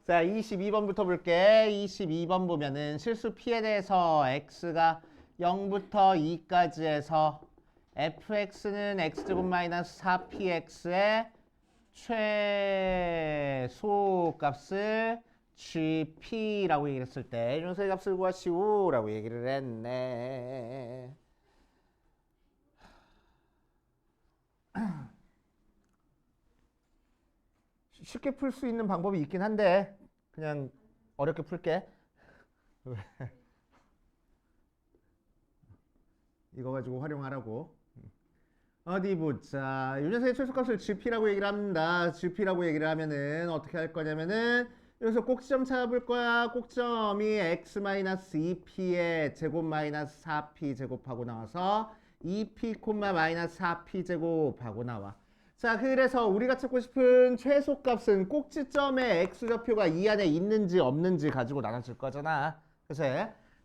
자, 22번부터 볼게. 22번 보면은 실수 p에 대해서 x가 0부터 2까지 해서 fx는 x제곱 마이너스 4px의 최소값을 gp라고 얘기를 했을 때 녀석의 값을 구하시오라고 얘기를 했네. 쉽게 풀 수 있는 방법이 있긴 한데 그냥 어렵게 풀게. 이거 가지고 활용하라고. 어디 보자. 이 녀석의 최소값을 gp라고 얘기를 합니다. gp라고 얘기를 하면은 어떻게 할 거냐면은 여기서 꼭지점 찾아볼 거야. 꼭점이 x-2p의 제곱 마이너스 4p 제곱하고 나와서 2p, 마이너스 4p 제곱하고 나와. 자, 그래서 우리가 찾고 싶은 최소값은 꼭지점의 x좌표가 이 안에 있는지 없는지 가지고 나눠줄 거잖아. 그치?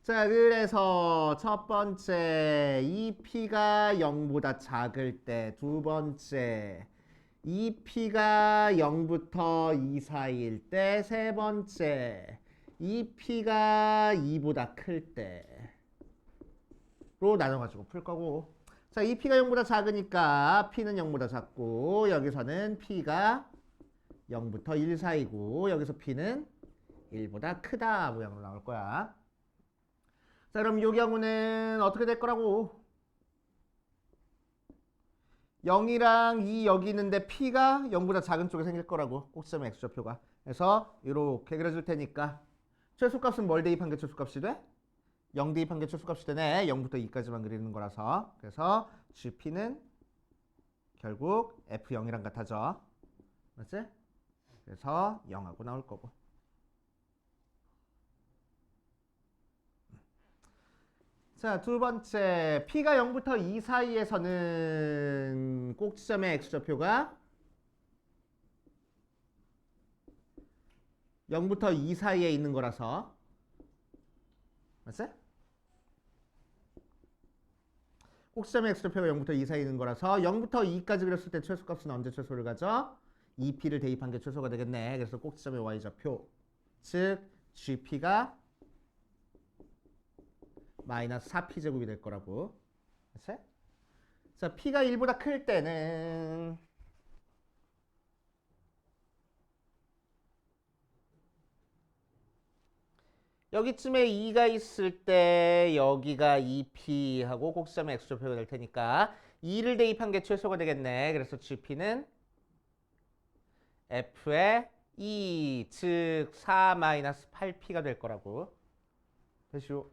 자, 그래서 첫 번째 2p가 0보다 작을 때, 두 번째 2p가 0부터 2 사이일 때, 세 번째 2p가 2보다 클 때로 나눠가지고 풀 거고. 자, 2p가 0보다 작으니까 p는 0보다 작고 여기서는 p가 0부터 1 사이고 여기서 p는 1보다 크다 모양으로 나올 거야. 자, 그럼 이 경우는 어떻게 될 거라고? 0이랑 2 여기 있는데 p가 0보다 작은 쪽에 생길 거라고. 꼭지점의 x좌표가. 그래서 이렇게 그려줄 테니까 최소값은 뭘 대입한 게 최소값이 돼? 0 대입한 게 최소값이 되네. 0부터 2까지만 그리는 거라서. 그래서 gp는 결국 f0이랑 같아져. 맞지? 그래서 0하고 나올 거고. 자, 두 번째 p가 0부터 2 사이에서는 꼭지점의 x좌표가 0부터 2 사이에 있는 거라서 맞지? 꼭지점의 x좌표가 0부터 2 사이에 있는 거라서 0부터 2까지 그렸을 때 최소값은 언제 최소를 가져? 2p를 대입한 게 최소가 되겠네. 그래서 꼭지점의 y좌표 즉 gp가 마이너스 4p 제곱이 될 거라고. 그치? 자, p가 1보다 클 때는 여기쯤에 2가 있을 때 여기가 2p 하고 꼭지점의 x좌표가 될 테니까 2를 대입한 게 최소가 되겠네. 그래서 gp는 f의 2, 즉 4-8p가 될 거라고. 되시오.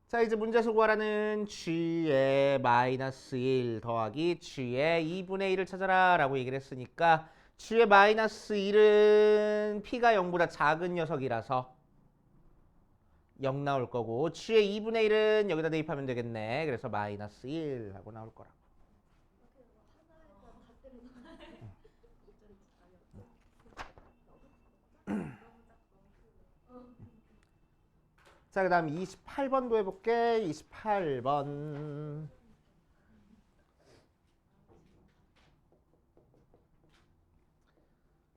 자, 이제 문제에서 구하라는 g의 마이너스 1 더하기 g의 2분의 1을 찾아라 라고 얘기를 했으니까 g의 마이너스 1은 p가 0보다 작은 녀석이라서 0 나올 거고 g의 2분의 1은 여기다 대입하면 되겠네. 그래서 마이너스 1 하고 나올 거라고. 자, 그 다음 28번도 해볼게. 28번.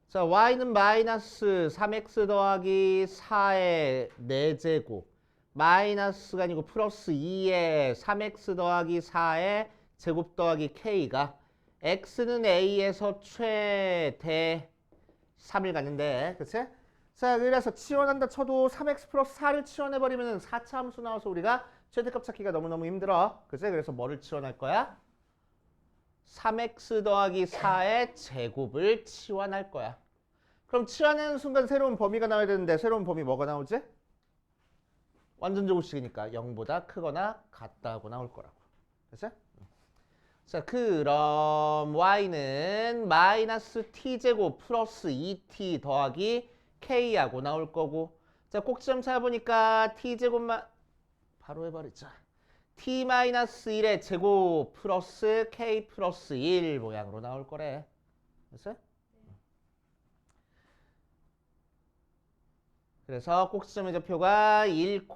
자, y는 마이너스 3x 더하기 4의 4제곱 마이너스가 아니고 플러스 2의 3x 더하기 4의 제곱 더하기 k가 x는 a에서 최대 3을 갖는데 그치? 자, 그래서 치환한다 쳐도 3x 플러스 4를 치환해버리면 4차 함수 나와서 우리가 최대값 찾기가 너무너무 힘들어. 그치? 그래서 뭐를 치환할 거야? 3x 더하기 4의 제곱을 치환할 거야. 그럼 치환하는 순간 새로운 범위가 나와야 되는데 새로운 범위 뭐가 나오지? 완전 제곱식이니까 0보다 크거나 같다고 나올 거라고. 그치? 자, 그럼 y는 마이너스 t제곱 플러스 2t 더하기 k하고 나올 거고 자, 꼭지점 찾아보니까 t제곱만 바로 해버리자. t-1의 제곱 플러스 k 플러스 1 모양으로 나올 거래. 됐어? 그래서 꼭지점의 좌표가 1,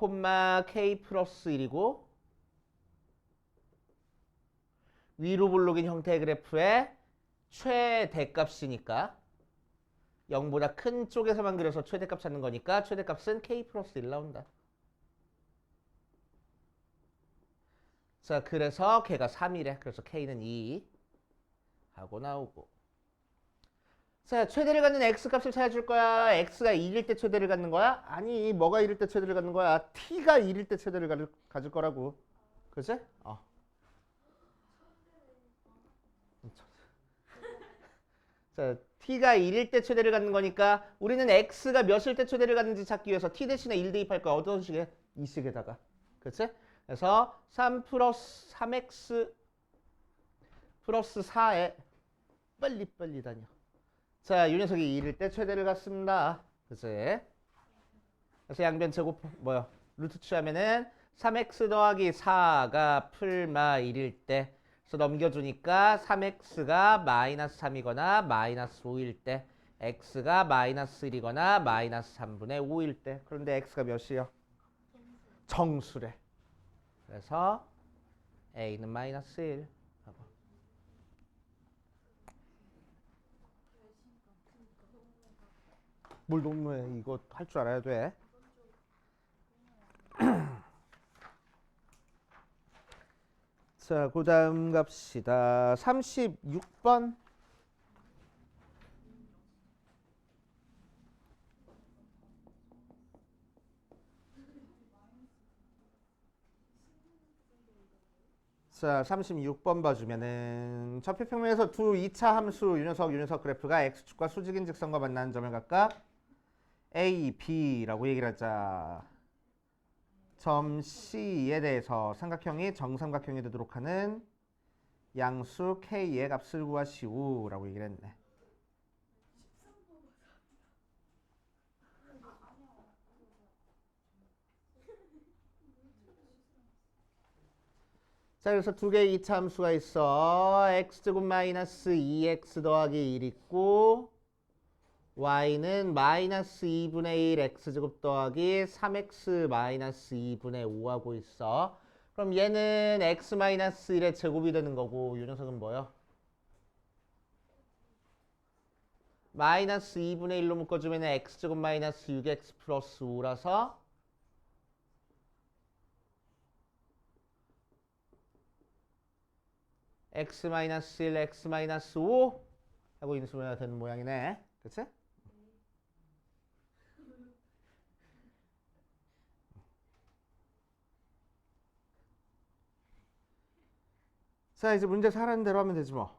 k 플러스 1이고 위로 블록인 형태의 그래프에 최대값이니까 0보다 큰 쪽에서만 그려서 최대값 찾는 거니까 최대값은 k 플러스 1 나온다. 자, 그래서 걔가 3이래. 그래서 k는 2 하고 나오고. 자, 최대를 갖는 x값을 찾아줄 거야. x가 1일 때 최대를 갖는 거야? 아니, 뭐가 1일 때 최대를 갖는 거야? t가 1일 때 최대를 가질 거라고. 그치? 자, t가 1일 때 최대를 갖는 거니까 우리는 x가 몇일 때 최대를 갖는지 찾기 위해서 t 대신에 1 대입할 거야. 어떤 식에? 이 식에다가. 그치? 그래서 3 플러스 3x 플러스 4에 빨리 다녀. 자, 이 녀석이 1일 때 최대를 갖습니다. 그치? 그래서 양변 제곱 뭐야? 루트 취하면은 3x 더하기 4가 풀마 1일 때 그래서 넘겨주니까 3x가 마이너스 3이거나 마이너스 5일 때 x가 마이너스 1이거나 마이너스 3분의 5일 때 그런데 x가 몇이요? 정수래. 그래서 a는 마이너스 1 하고. 뭘 너무해. 이거 할 줄 알아야 돼. 자, 그 다음 갑시다. 36번. 자, 36번 봐주면은 좌표평면에서 두 2차 함수 이 녀석 그래프가 x축과 수직인 직선과 만나는 점을 각각 A, B라고 얘기를 하자. 점 C에 대해서 삼각형이 정삼각형이 되도록 하는 양수 K의 값을 구하시오라고 얘기를 했네. 자, 그래서 두 개의 2차 함수가 있어. x제곱 마이너스 2x 더하기 1 있고 y는 마이너스 2분의 1 x제곱 더하기 3x 마이너스 2분의 5하고 있어. 그럼 얘는 x 마이너스 1의 제곱이 되는 거고 이 녀석은 뭐요? 마이너스 2분의 1로 묶어주면 x제곱 마이너스 6x 플러스 5라서 x 마이너스 1, x 마이너스 5 하고 인수분해가 되는 모양이네. 그치? 자, 이제 문제 하라는 대로 하면 되지 뭐.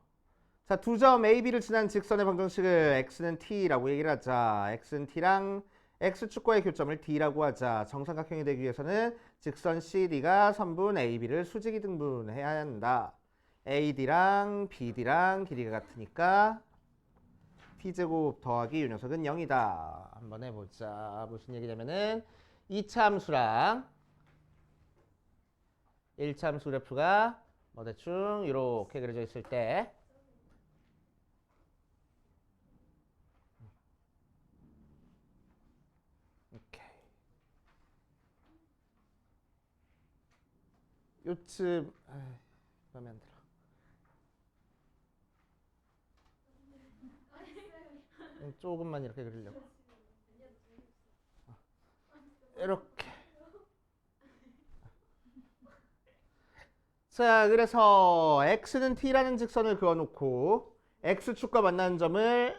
자, 두 점 A, B를 지난 직선의 방정식을 x는 t라고 얘기를 하자. x는 t랑 x축과의 교점을 d라고 하자. 정삼각형이 되기 위해서는 직선 CD가 선분 A, B를 수직이 등분해야 한다. AD랑 BD랑 길이가 같으니까 t제곱 더하기 이 녀석은 0이다. 한번 해보자. 무슨 얘기냐면은 2차 함수랑 1차 함수 그래프가 뭐 대충 이렇게 그려져 있을 때 오케이. 요쯤 마음에 안 들어. 조금만 이렇게 그리려고. 이렇게. 자, 그래서 x는 t라는 직선을 그어놓고 x축과 만나는 점을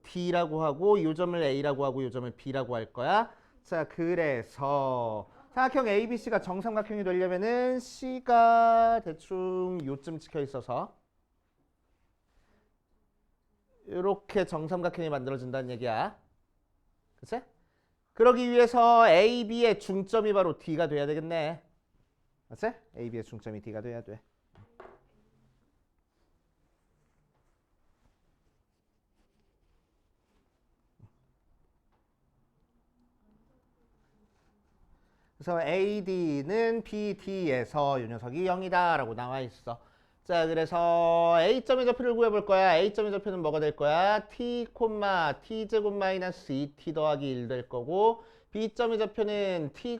d라고 하고 이 점을 a라고 하고 이 점을 b라고 할 거야. 자, 그래서 삼각형 ABC가 정삼각형이 되려면은 C가 대충 요쯤 찍혀 있어서 이렇게 정삼각형이 만들어진다는 얘기야. 그치? 그러기 위해서 AB의 중점이 바로 D가 돼야 되겠네. 맞지? AB의 중점이 D가 돼야 돼. 그래서 AD는 BD에서 이 녀석이 0이다 라고 나와 있어. 자, 그래서 A점의 좌표를 구해볼 거야. A점의 좌표는 뭐가 될 거야? T, T제곱 마이너스 2T 더하기 1 될 거고 B점의 좌표는 T,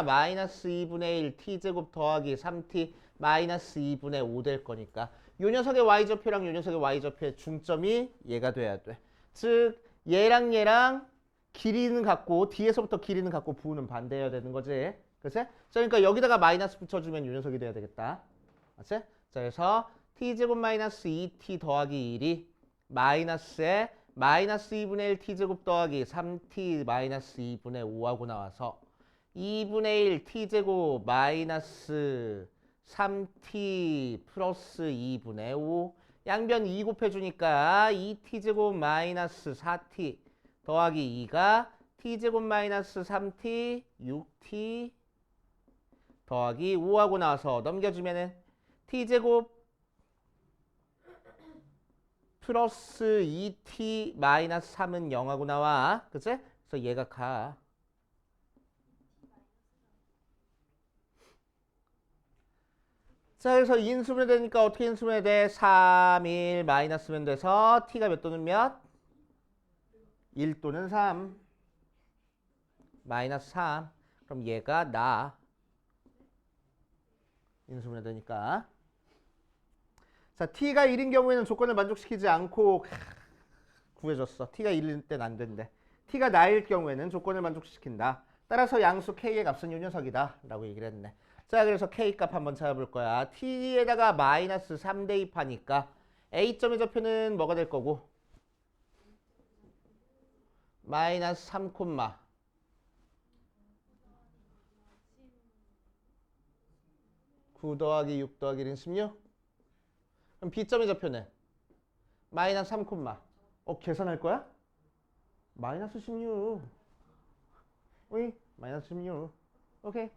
마이너스 2분의 1 T제곱 더하기 3T 마이너스 2분의 5 될 거니까 요 녀석의 y좌표랑 요 녀석의 y좌표의 중점이 얘가 돼야 돼. 즉 얘랑 길이는 같고 뒤에서부터 길이는 같고 부호는 반대여야 되는 거지. 그치? 자, 그러니까 여기다가 마이너스 붙여주면 요 녀석이 돼야 되겠다. 맞지? 자, 그래서 t제곱 마이너스 2t 더하기 1이 마이너스에 마이너스 2분의 1 t제곱 더하기 3t 마이너스 2분의 5하고 나와서 2분의 1 t제곱 마이너스 3t 플러스 2분의 5 양변 2 곱해주니까 2t제곱 마이너스 4t 더하기 2가 t제곱 마이너스 3t 6t 더하기 5하고 나와서 넘겨주면은 t제곱 플러스 2t 마이너스 3은 0하고 나와. 그치? 그래서 얘가 가. 자, 그래서 인수분해 되니까 어떻게 인수분해 돼? 3, 1 마이너스면 돼서 t가 몇 또는 몇? 1 또는 3. 마이너스 3. 그럼 얘가 나. 인수분해 되니까. 자, t가 1인 경우에는 조건을 만족시키지 않고 구해줬어. t가 1일 땐 안 된대. t가 나일 경우에는 조건을 만족시킨다. 따라서 양수 k의 값은 요 녀석이다 라고 얘기를 했네. 자, 그래서 k 값 한번 찾아볼 거야. t에다가 마이너스 3 대입하니까 a점의 좌표는 뭐가 될 거고? 마이너스 3, 9 더하기 6 더하기 1은 16? 그럼 b점의 좌표는 마이너스 3, 계산할 거야? 마이너스 16. 오이? 마이너스 16. 오케이.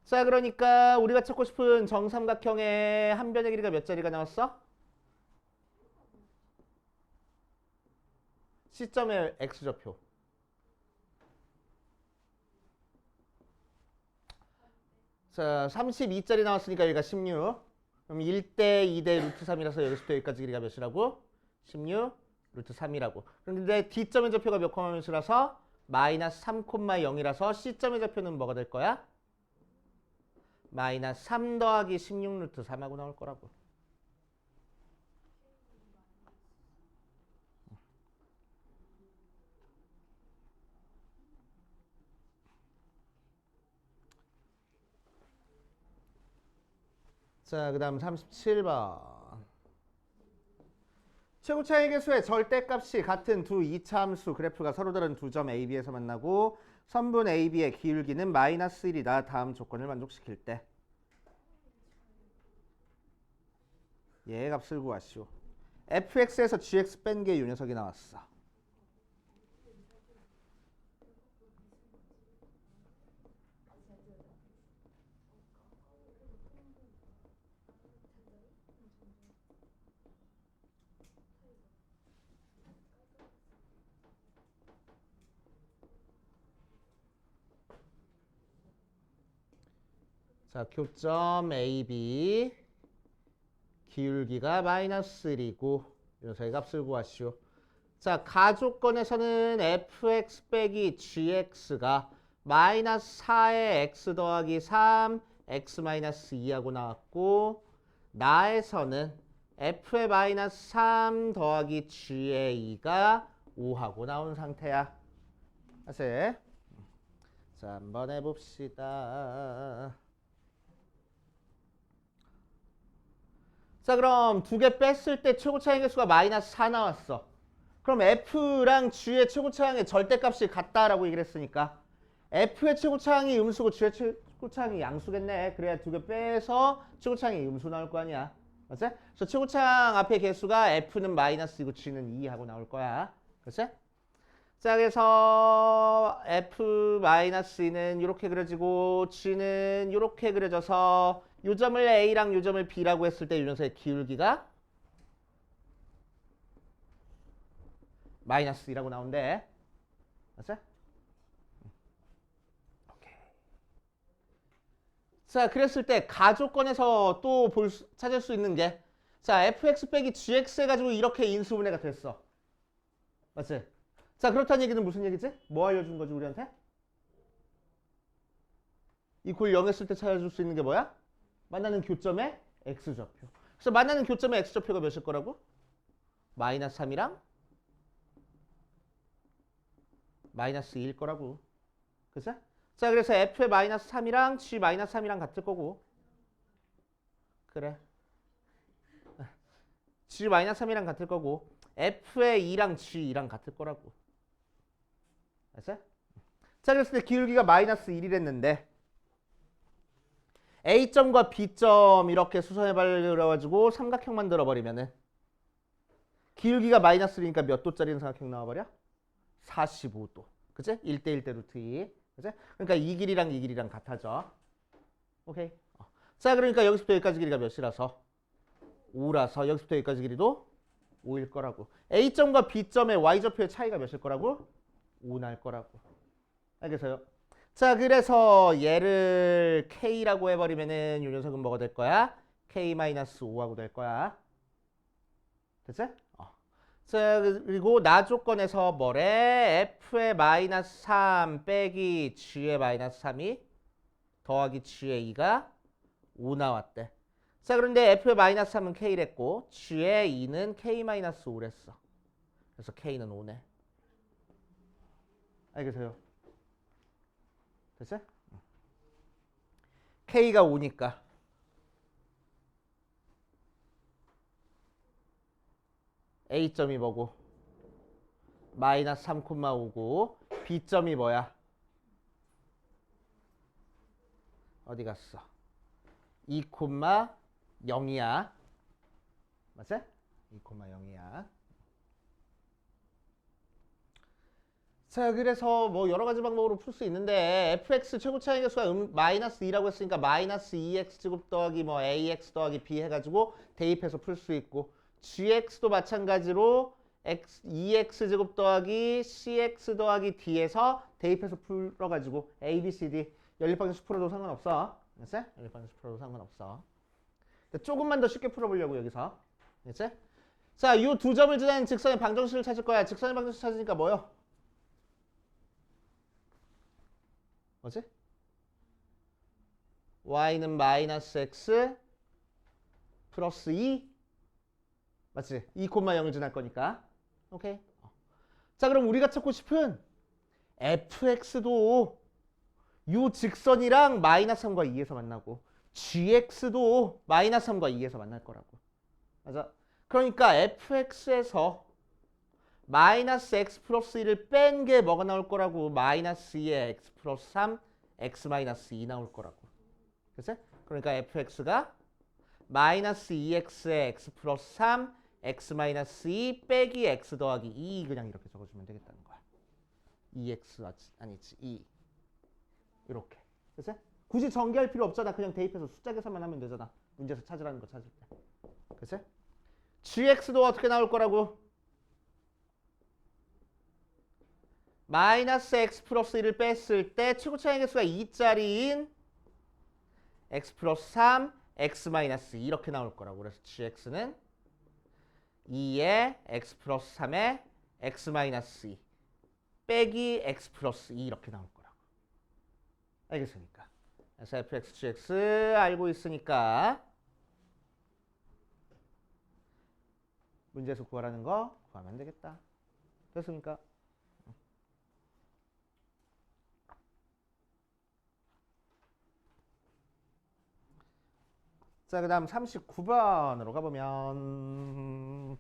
자, 그러니까 우리가 찾고 싶은 정삼각형의 한 변의 길이가 몇 자리가 나왔어? C점의 x좌표. 자, 32짜리 나왔으니까 여기가 16. 그럼 1대 2대 루트 3이라서 여기서부터 여기까지 길이가 몇이라고? 16 루트 3이라고. 그런데 D점의 좌표가 몇 콤마 몇이라서? 마이너스 3, 0이라서 C점의 좌표는 뭐가 될 거야? 마이너스 3 더하기 16 루트 3하고 나올 거라고. 자, 그 다음 37번. 최고차의 개수의 절대값이 같은 두 이차함수 그래프가 서로 다른 두 점 AB에서 만나고 선분 AB의 기울기는 마이너스 1이다. 다음 조건을 만족시킬 때. 얘 값을 구하시오. fx에서 gx 뺀 게 이 녀석이 나왔어. 자, 교점 AB 기울기가 마이너스 1이고 이 녀석의 값을 구하시오. 자, 가조건에서는 fx 빼기 gx가 마이너스 4의 x 더하기 3 x 마이너스 2하고 나왔고 나에서는 f의 마이너스 3 더하기 g의 2가 5하고 나온 상태야. 다시. 자, 한번 해봅시다. 자, 그럼 두 개 뺐을 때 최고차의 개수가 마이너스 4 나왔어. 그럼 f랑 g의 최고차항의 절대값이 같다라고 얘기를 했으니까 f의 최고차항이 음수고 g의 최고차항이 양수겠네. 그래야 두 개 빼서 최고차항이 음수 나올 거 아니야. 맞지? 그래서 최고차항 앞에 개수가 f는 마이너스이고 g는 2 하고 나올 거야. 그렇지? 자, 그래서 f-2는 이렇게 그려지고 g는 이렇게 그려져서 요 점을 A랑 요 점을 B라고 했을 때 이 녀석의 기울기가 마이너스 2라고 나온대. 맞죠? 오케이. 자, 그랬을 때 가조건에서 또 찾을 수 있는 게 자, fx 빼기 gx 해가지고 이렇게 인수분해가 됐어. 맞지? 자, 그렇다는 얘기는 무슨 얘기지? 뭐 알려준 거지 우리한테? 이퀄 0 했을 때 찾아줄 수 있는 게 뭐야? 만나는 교점의 x좌표. 그래서 만나는 교점의 x좌표가 몇일 거라고? 마이너스 3이랑 마이너스 2일 거라고. 그죠? 자, 그래서 f의 마이너스 3이랑 g 마이너스 3이랑 같을 거고. 그래. g 마이너스 3이랑 같을 거고. f의 2랑 g2랑 같을 거라고. 알았어? 자, 그랬을 때 기울기가 마이너스 1이랬는데 A점과 B점 이렇게 수선해버려가지고 삼각형 만들어버리면은 기울기가 마이너스 1이니까 몇 도짜리 삼각형 나와버려? 45도. 그치? 1대1대 루트 2. 그치? 그러니까 이 길이랑 같아져. 오케이. 자, 그러니까 여기서부터 여기까지 길이가 몇이라서? 5라서 여기서부터 여기까지 길이도 5일 거라고. A점과 B점의 Y좌표의 차이가 몇일 거라고? 5 날 거라고. 알겠어요? 자, 그래서 얘를 K라고 해버리면은 이 녀석은 뭐가 될 거야? K-5하고 될 거야. 됐지? 자, 그리고 나 조건에서 뭐래? F의 마이너스 3 빼기 G의 마이너스 3이 더하기 G의 2가 5 나왔대. 자, 그런데 F의 마이너스 3은 K랬고 G의 2는 K-5랬어. 그래서 K는 5네. 알겠어요? 됐어? K가 5니까 A점이 뭐고? 마이너스 3,5고 B점이 뭐야? 어디 갔어? 2,0이야. 맞지? 2,0이야. 자, 그래서 뭐 여러 가지 방법으로 풀 수 있는데 fx 최고 차이 계수가 마이너스 2라고 했으니까 마이너스 2x 제곱 더하기 뭐 ax 더하기 b 해가지고 대입해서 풀 수 있고 gx도 마찬가지로 2x 제곱 더하기 cx 더하기 d에서 대입해서 풀어가지고 a, b, c, d 연립방정 10%도 상관없어. 알았어? 연립방정 10%도 상관없어. 조금만 더 쉽게 풀어보려고 여기서. 알았지? 자, 이 두 점을 지나는 직선의 방정식을 찾을 거야. 직선의 방정식 찾으니까 뭐요? 뭐지? y는 마이너스 x 플러스 2 맞지? 2,0을 지날 거니까. 오케이. 자, 그럼 우리가 찾고 싶은 fx도 요 직선이랑 마이너스 3과 2에서 만나고 gx도 마이너스 3과 2에서 만날 거라고. 맞아? 그러니까 fx에서 마이너스 x 플러스 2를 뺀 게 뭐가 나올 거라고? 마이너스 2의 x 플러스 3, x 마이너스 2 나올 거라고. 그치? 그러니까 fx가 마이너스 2x의 x 플러스 3, x 마이너스 2 빼기 x 더하기 2 그냥 이렇게 적어주면 되겠다는 거야. 2x 아니지 2 이렇게. 그치? 굳이 전개할 필요 없잖아. 그냥 대입해서 숫자 계산만 하면 되잖아. 문제에서 찾으라는 거 찾을 때. 그치? gx도 어떻게 나올 거라고? 마이너스 x 플러스 1을 뺐을 때 최고 차이 개수가 2짜리인 x 플러스 3, x 마이너스 2 이렇게 나올 거라고. 그래서 gx는 2의 x 플러스 3의 x 마이너스 2 빼기 x 플러스 2 이렇게 나올 거라고. 알겠습니까? 그래서 fx, gx 알고 있으니까 문제에서 구하라는 거 구하면 되겠다. 됐습니까? 자, 그 다음 39번으로 가보면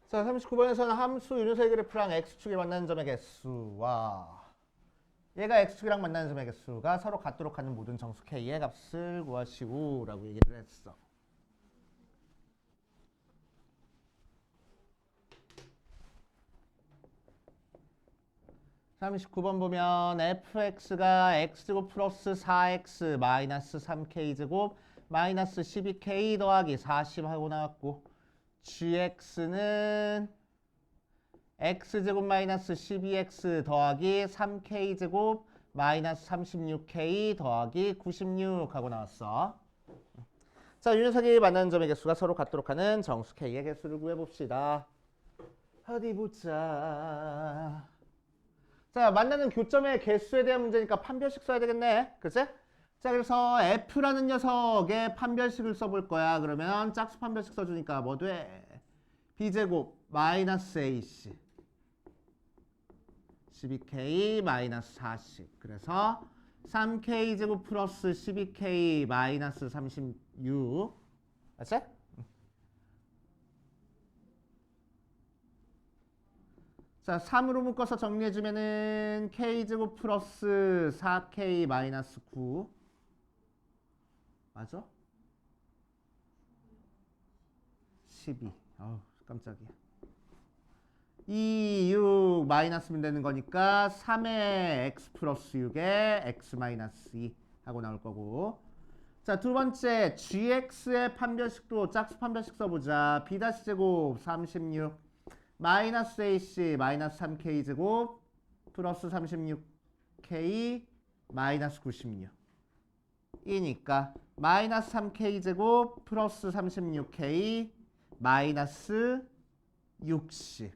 자, 39번에서는 함수 유니셀 그래프랑 x축이 만나는 점의 개수와 얘가 x축이랑 만나는 점의 개수가 서로 같도록 하는 모든 정수 k의 값을 구하시오 라고 얘기를 했어. 39번 보면 fx가 x제곱 플러스 4x 마이너스 3k제곱 마이너스 12k 더하기 40 하고 나왔고 gx는 x제곱 마이너스 12x 더하기 3k제곱 마이너스 36k 더하기 96 하고 나왔어. 자, 이 녀석이 만나는 점의 개수가 서로 같도록 하는 정수 k의 개수를 구해봅시다. 어디 보자. 자, 만나는 교점의 개수에 대한 문제니까 판별식 써야 되겠네. 그치? 자, 그래서 F라는 녀석의 판별식을 써볼 거야. 그러면 짝수 판별식 써주니까 뭐 돼? B제곱 마이너스 AC 12K 마이너스 40. 그래서 3K제곱 플러스 12K 마이너스 36. 맞지? 자, 3으로 묶어서 정리해주면은 K제곱 플러스 4K 마이너스 9. 맞아? 12. 어우, 깜짝이야. 2, 6 마이너스면 되는 거니까 3의 x 플러스 6에 x 마이너스 2 하고 나올 거고. 자, 두 번째 gx의 판별식도 짝수 판별식 써보자. b-제곱 36 마이너스 ac 마이너스 3k 제곱 플러스 36k 마이너스 96 이니까 마이너스 3k 제곱 플러스 36k 마이너스 60.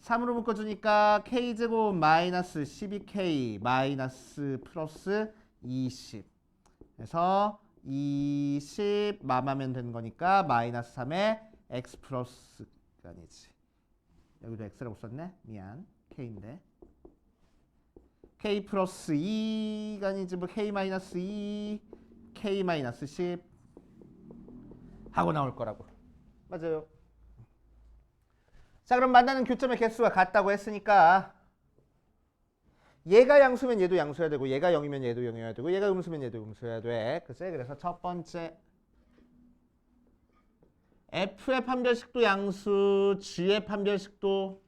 3으로 묶어주니까 k제곱 마이너스 12k 마이너스 플러스 20. 그래서 20 맘하면 되는 거니까 마이너스 3에 x 플러스 아니지. 여기도 x라고 썼네. 미안. k인데. k 플러스 2가 아니지 뭐 k 마이너스 2 k 마이너스 10 하고 나올 거라고. 맞아요. 자, 그럼 만나는 교점의 개수가 같다고 했으니까 얘가 양수면 얘도 양수해야 되고 얘가 0이면 얘도 0이어야 되고 얘가 음수면 얘도 음수해야 돼. 그치? 그래서 첫 번째 F의 판별식도 양수, G의 판별식도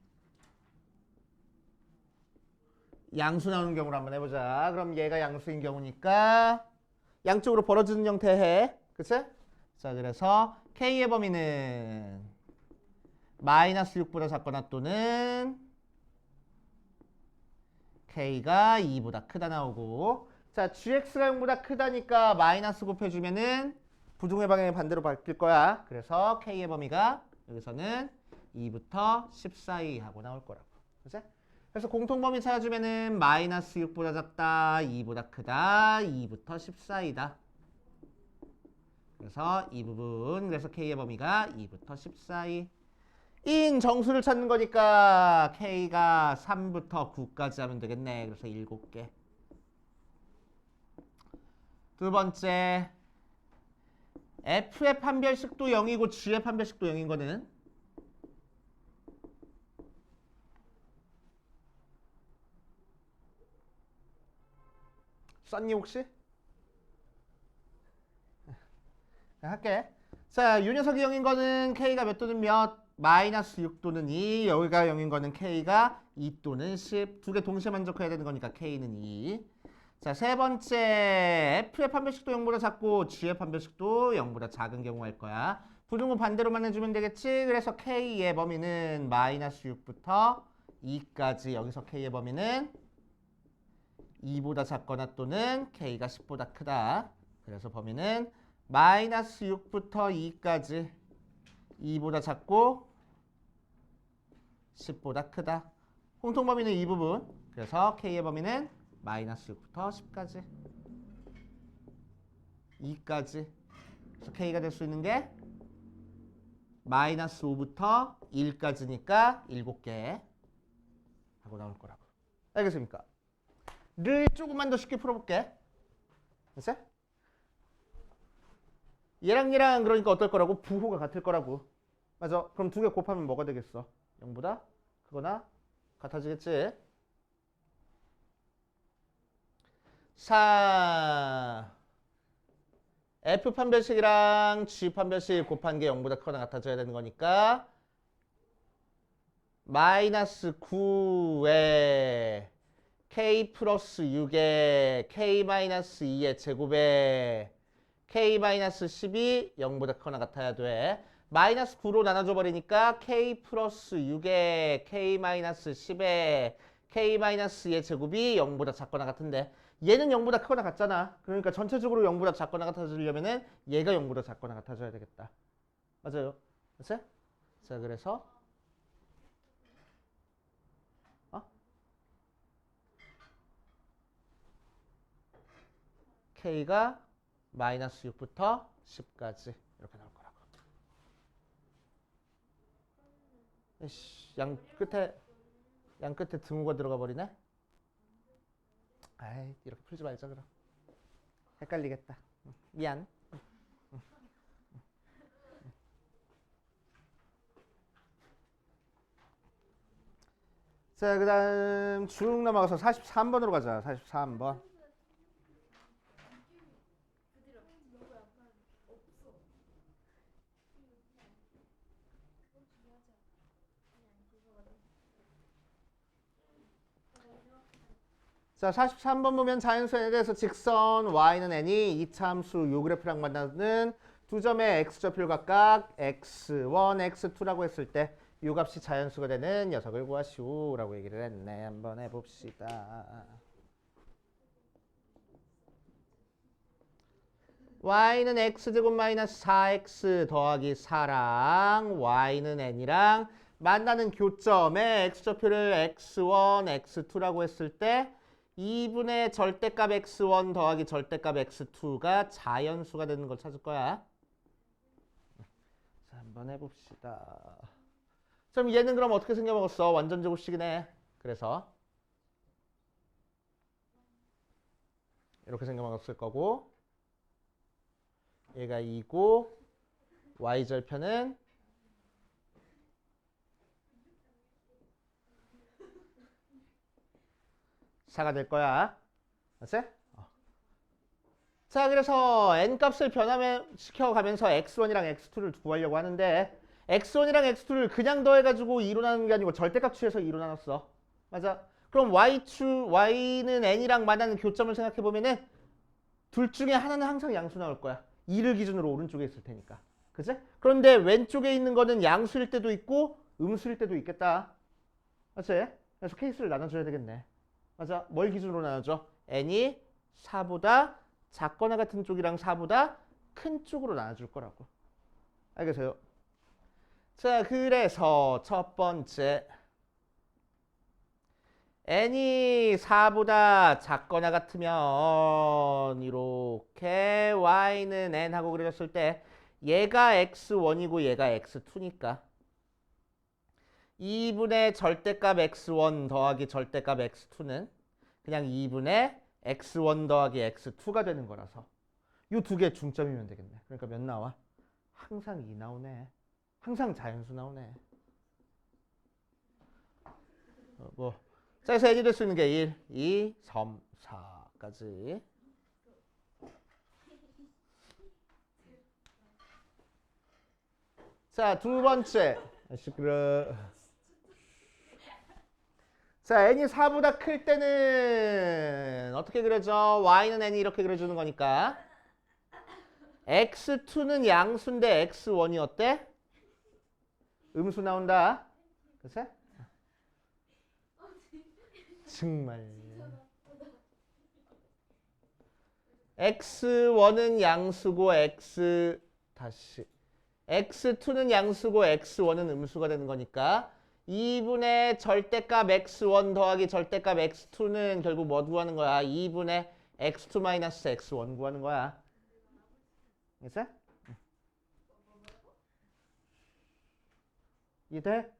양수 나오는 경우로 한번 해보자. 그럼 얘가 양수인 경우니까 양쪽으로 벌어지는 형태 해. 그치? 자, 그래서 K의 범위는 마이너스 6보다 작거나 또는 K가 2보다 크다 나오고. 자, GX가 0보다 크다니까 마이너스 곱해주면은 부등호의 방향이 반대로 바뀔 거야. 그래서 K의 범위가 여기서는 2부터 10 사이 하고 나올 거라고. 그치? 그래서 공통범위 찾아주면은 마이너스 6보다 작다, 2보다 크다, 2부터 10 사이다. 그래서 이 부분, 그래서 K의 범위가 2부터 10 사이. 인 정수를 찾는 거니까 K가 3부터 9까지 하면 되겠네. 그래서 7개. 두 번째 F의 판별식도 0이고 G의 판별식도 0인 거는 썼니 혹시? 할게. 자, 이 녀석이 0인 거는 K가 몇 또는 몇? 마이너스 6 또는 2. 여기가 0인 거는 K가 2 또는 10. 두 개 동시에 만족해야 되는 거니까 K는 2. 자, 세 번째 F의 판별식도 0보다 작고 G의 판별식도 0보다 작은 경우 할 거야. 부등호 반대로만 해주면 되겠지. 그래서 K의 범위는 마이너스 6부터 2까지. 여기서 K의 범위는 2보다 작거나 또는 K가 10보다 크다. 그래서 범위는 마이너스 6부터 2까지 2보다 작고 10보다 크다. 공통범위는 이 부분. 그래서 K의 범위는 마이너스 6부터 10까지 2까지. 그래서 K가 될 수 있는 게 마이너스 5부터 1까지니까 7개 하고 나올 거라고. 알겠습니까? 를 조금만 더 쉽게 풀어볼게. 됐어? 얘랑 얘랑 그러니까 어떨 거라고? 부호가 같을 거라고. 맞아. 그럼 두 개 곱하면 뭐가 되겠어? 0보다 크거나 같아지겠지? 4 F 판별식이랑 G 판별식 곱한 게 0보다 크거나 같아져야 되는 거니까 마이너스 9에 K 플러스 6에 K 마이너스 2의 제곱에 K 마이너스 10이 0보다 크거나 같아야 돼. 마이너스 9로 나눠줘 버리니까 K 플러스 6에 K 마이너스 10에 K 마이너스 2의 제곱이 0보다 작거나 같은데 얘는 0보다 크거나 같잖아. 그러니까 전체적으로 0보다 작거나 같아지려면은 얘가 0보다 작거나 같아져야 되겠다. 맞아요. 그치? 자, 그래서 k가 마이너스 6부터 10까지 이렇게 나올 거라고. 양 끝에 등호가 들어가 버리네. 아이, 이렇게 풀지 말자 그럼. 헷갈리겠다. 미안. 자, 그 다음 쭉 넘어가서 43번으로 가자. 43번. 자, 43번 보면 자연수에 대해서 직선 y는 n이 이차함수 요 그래프랑 만나는 두 점의 x좌표를 각각 x1, x2라고 했을 때 요 값이 자연수가 되는 녀석을 구하시오라고 얘기를 했네. 한번 해봅시다. y는 x제곱 마이너스 4x 더하기 4랑 y는 n이랑 만나는 교점의 x좌표를 x1, x2라고 했을 때 2분의 절대값 x1 더하기 절대값 x2가 자연수가 되는 걸 찾을 거야. 자, 한번 해봅시다. 그럼 얘는 그럼 어떻게 생겨먹었어? 완전 제곱식이네. 그래서 이렇게 생겨먹었을 거고 얘가 2고 y절편은 4가 될 거야. 맞지? 자, 그래서 n값을 변화시켜가면서 x1이랑 x2를 구하려고 하는데 x1이랑 x2를 그냥 더해가지고 2로 나누는 게 아니고 절대값 취해서 2로 나눴어. 맞아? 그럼 y는 n이랑 만나는 교점을 생각해보면은 둘 중에 하나는 항상 양수 나올 거야. 2를 기준으로 오른쪽에 있을 테니까. 그치? 그런데 왼쪽에 있는 거는 양수일 때도 있고 음수일 때도 있겠다. 맞지? 그래서 케이스를 나눠줘야 되겠네. 맞아. 뭘 기준으로 나눠줘? n이 4보다 작거나 같은 쪽이랑 4보다 큰 쪽으로 나눠줄 거라고. 알겠어요? 자, 그래서 첫 번째 n이 4보다 작거나 같으면 이렇게 y는 n하고 그려졌을 때 얘가 x1이고 얘가 x2니까 2분의 절대값 x1 더하기 절대값 x2는 그냥 2분의 x1 더하기 x2가 되는 거라서 이 두 개 중점이면 되겠네. 그러니까 몇 나와? 항상 2 나오네. 항상 자연수 나오네. 자, 그래서 n이 될 수 있는 게 1, 2, 3, 4까지. 자, 두 번째. 시끄러. 자, n이 4보다 클 때는 어떻게 그려져? y는 n이 이렇게 그려주는 거니까 x2는 양수인데 x1이 어때? 음수 나온다. 그치? 정말 x1은 양수고 x2는 양수고 x1은 음수가 되는 거니까 2분의 절대값 x1 더하기 절대값 x2는 결국 뭐 구하는 거야? 2분의 x2 마이너스 x1 구하는 거야. 알겠어? 이해돼?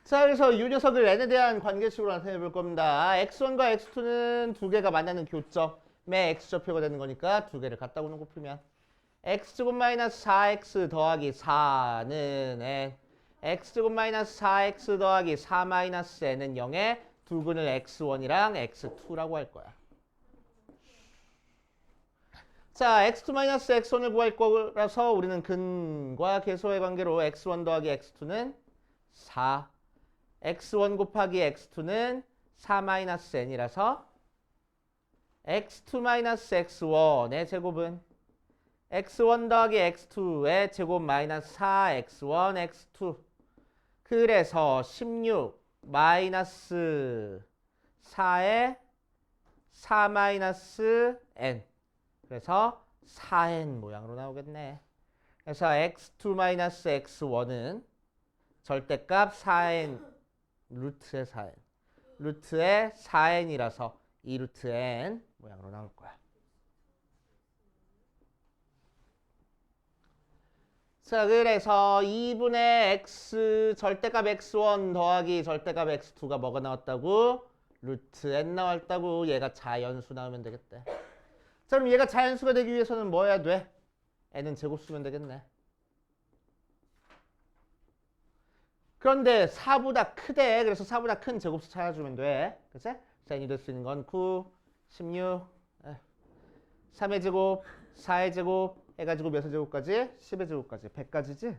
자, 그래서 이 녀석을 n에 대한 관계식으로 나타내 볼 겁니다. x1과 x2는 두 개가 만나는 교점의 x좌표가 되는 거니까 두 개를 갖다 놓고 풀면 x제곱 마이너스 4x 더하기 4는 n x제곱 마이너스 4x 더하기 4 마이너스 n은 0에 두 근을 x1이랑 x2라고 할 거야. 자, x2 마이너스 x1을 구할 거라서 우리는 근과 계소의 관계로 x1 더하기 x2는 4 x1 곱하기 x2는 4 마이너스 n이라서 x2 마이너스 x1의 제곱은 x1 더하기 x2의 제곱 마이너스 4 x1 x2 그래서 16 마이너스 4의 4 마이너스 n 그래서 4n 모양으로 나오겠네. 그래서 x2 마이너스 x1은 절대값 4n 루트의 4n 루트의 4n이라서 2 루트 n 모양으로 나올 거야. 자, 그래서 2분의 x 절대값 x1 더하기 절대값 x2가 뭐가 나왔다고? 루트 n 나왔다고. 얘가 자연수 나오면 되겠대. 자, 그럼 얘가 자연수가 되기 위해서는 뭐 해야 돼? n은 제곱수면 되겠네. 그런데 4보다 크대. 그래서 4보다 큰 제곱수 찾아주면 돼. 그치? 자, n이 될 수 있는 건 9, 16, 3의 제곱, 4의 제곱 해가지고 몇의 제곱까지? 10의 제곱까지. 100까지지?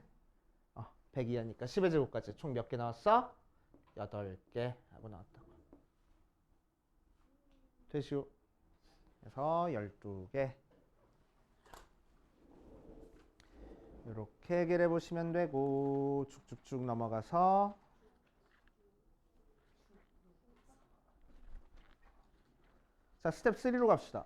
100 이하니까 10의 제곱까지. 총 몇 개 나왔어? 8개 하고 나왔다고. 되시오. 그래서 12개. 이렇게 해결해 보시면 되고 쭉쭉쭉 넘어가서 자, 스텝 3로 갑시다.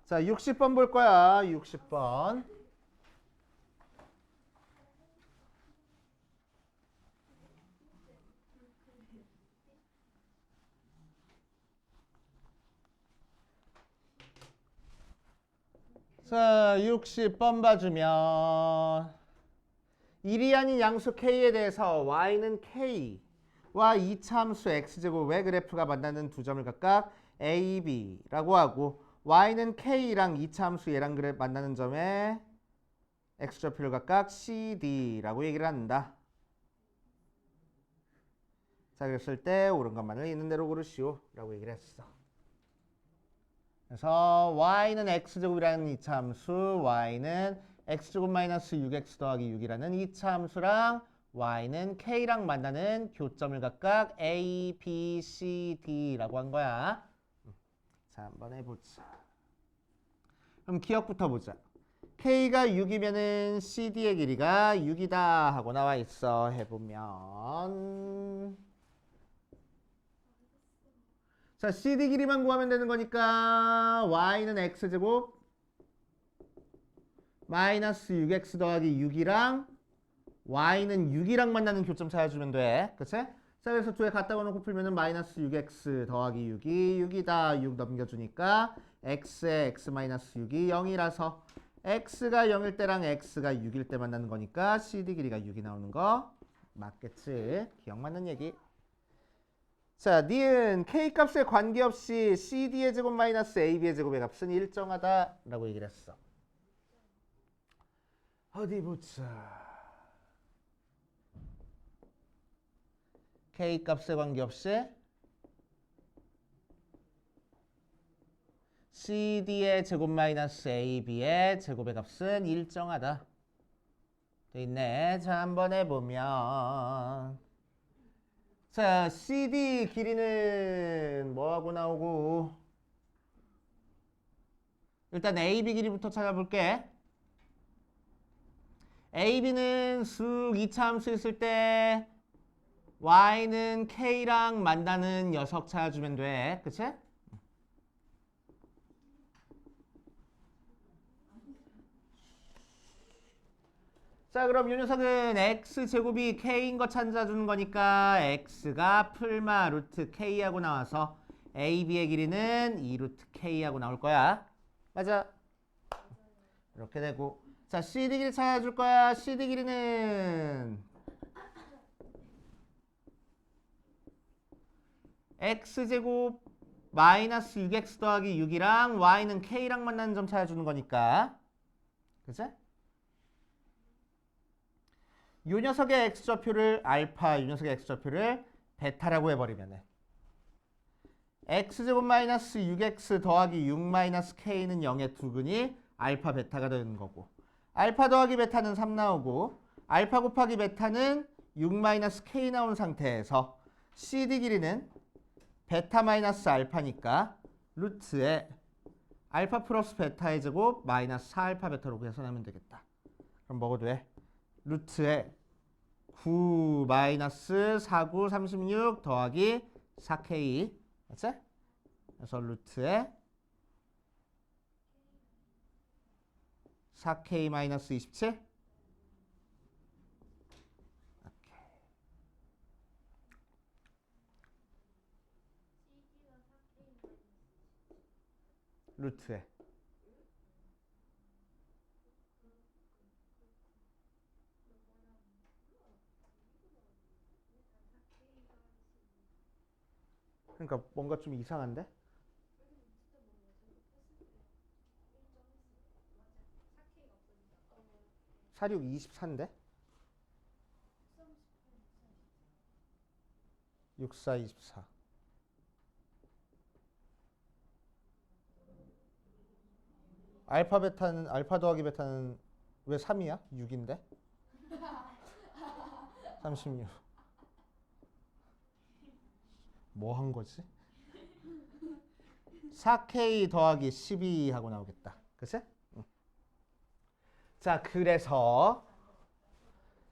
자, 60번 볼 거야. 60번. 자, 60번 봐주면 1이 아닌 양수 k에 대해서 y는 k와 이차함수 x제곱의 그래프가 만나는 두 점을 각각 a, b라고 하고 y는 k랑 이차함수 얘랑 만나는 점에 x좌표를 각각 c, d라고 얘기를 한다. 자, 그랬을 때 옳은 것만을 있는 대로 고르시오 라고 얘기를 했어. 그래서 y는 x제곱이라는 이차함수, y는 x제곱 마이너스 6x 더하기 6이라는 이차함수랑 y는 k랑 만나는 교점을 각각 a, b, c, d라고 한 거야. 자, 한번 해보자. 그럼 기억부터 보자. k가 6이면은 cd의 길이가 6이다 하고 나와 있어. 해보면 자, cd 길이만 구하면 되는 거니까 y는 x제곱 마이너스 6x 더하기 6이랑 y는 6이랑 만나는 교점 찾아주면 돼. 그치? 자, 그래서 두 개 갖다가 놓고 풀면은 마이너스 6x 더하기 6이 6이다. 6 넘겨주니까 x에 x 마이너스 6이 0이라서 x가 0일 때랑 x가 6일 때 만나는 거니까 cd 길이가 6이 나오는 거 맞겠지? 기억 맞는 얘기. 자, 니은 k 값에 관계없이 cd의 제곱 마이너스 ab의 제곱의 값은 일정하다 라고 얘기를 했어. 어디 보자. k 값에 관계없이 cd의 제곱 마이너스 ab의 제곱의 값은 일정하다. 돼 있네. 자, 한번 해보면 자, CD 길이는 뭐하고 나오고 일단 AB 길이부터 찾아볼게. AB는 쑥 이차함수 있을 때 Y는 K랑 만나는 녀석 찾아주면 돼. 그치? 자, 그럼 이 녀석은 x제곱이 k인 거 찾아주는 거니까 x가 풀마 루트 k하고 나와서 ab의 길이는 2 루트 k하고 나올 거야. 맞아? 이렇게 되고 자, cd 길이 찾아줄 거야. cd 길이는 x제곱 마이너스 6x 더하기 6이랑 y는 k랑 만나는 점 찾아주는 거니까 그치? 요 녀석의 x좌표를 알파, 요 녀석의 x좌표를 베타라고 해버리면 해. x제곱 마이너스 6x 더하기 6 마이너스 k는 0의 두근이 알파, 베타가 되는 거고 알파 더하기 베타는 3 나오고 알파 곱하기 베타는 6 마이너스 k 나온 상태에서 cd 길이는 베타 마이너스 알파니까 루트에 알파 플러스 베타의 제곱 마이너스 4알파 베타로 계산하면 되겠다. 그럼 뭐가 돼? 루트에 9 마이너스 49 36 더하기 4k 맞지? 그래서 루트에 4k 마이너스 27 루트에. 그러니까 뭔가 좀 이상한데? 46, 24인데? 64, 24. 알파 더하기 베타는 왜 3이야? 6인데? 36. 뭐 한 거지? 4K 더하기 12 하고 나오겠다. 그치? 응. 자, 그래서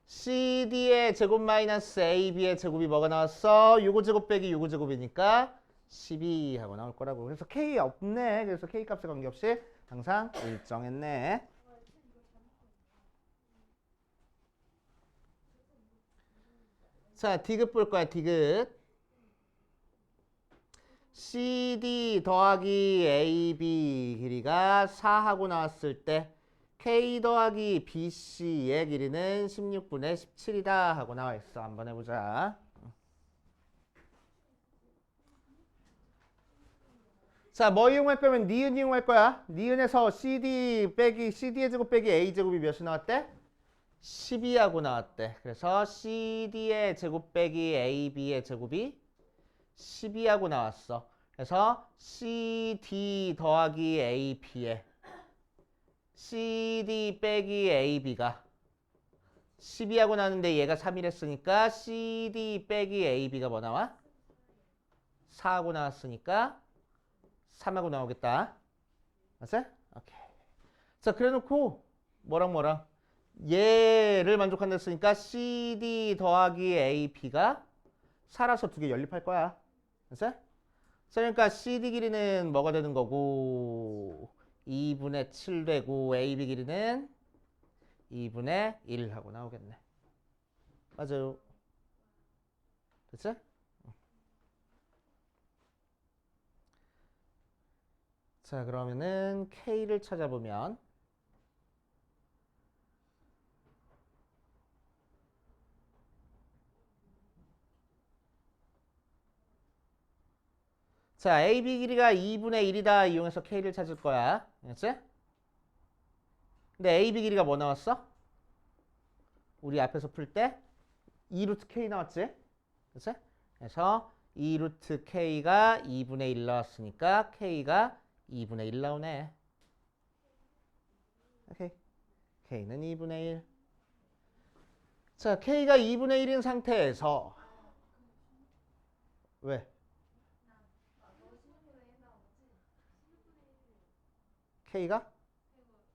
CD의 제곱 마이너스 AB의 제곱이 뭐가 나왔어? 요거 제곱 빼기 요거 제곱이니까 12 하고 나올 거라고. 그래서 K 없네. 그래서 K 값에 관계없이 항상 일정했네. 자, 디귿 볼 거야, 디귿. CD 더하기 AB 길이가 4하고 나왔을 때 K 더하기 BC의 길이는 16분의 17이다 하고 나와 있어. 한번 해보자. 자, 뭐 이용할 거면 니은 이용할 거야. 니은에서 CD의 제곱 빼기 A 제곱이 몇이 나왔대? 12하고 나왔대. 그래서 CD의 제곱 빼기 AB의 제곱이 12하고 나왔어. 그래서 CD 더하기 AB에 CD 빼기 AB가 12하고 나왔는데 얘가 3이랬으니까 CD 빼기 AB가 뭐 나와? 4하고 나왔으니까 3하고 나오겠다. 맞아? 오케이. 자, 그래 놓고 뭐랑 얘를 만족한다 했으니까 CD 더하기 AB가 4라서 두 개 연립할 거야. 맞아? 그러니까 CD 길이는 뭐가 되는 거고 2분의 7 되고 AB 길이는 2분의 1 하고 나오겠네. 맞아요. 됐지? 자, 그러면은 K를 찾아보면 자, AB 길이가 2분의 1이다 이용해서 K를 찾을 거야. 알겠지? 근데 AB 길이가 뭐 나왔어? 우리 앞에서 풀 때 2루트 K 나왔지? 그치? 그래서 2루트 K가 2분의 1 나왔으니까 K가 2분의 1 나오네. 오케이. K는 2분의 1. 자, K가 2분의 1인 상태에서 왜? K가?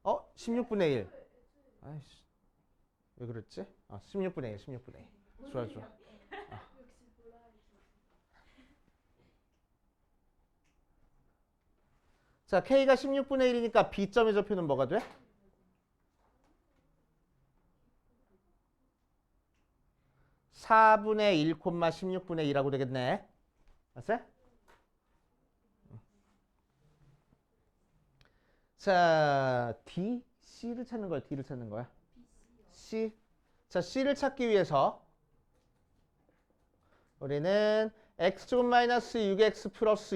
16분의 1. 아이씨. 왜 그랬지? 16분의 1, 16분의 1. 좋아. 자, K가 16분의 1이니까 B점의 좌표는 뭐가 돼? 4분의 1, 16분의 1하고 되겠네. 맞아? 자, D, C를 찾는 거야, D를 찾는 거야? C. 자, C를 찾기 위해서 우리는 X제곱 마이너스 6X 플러스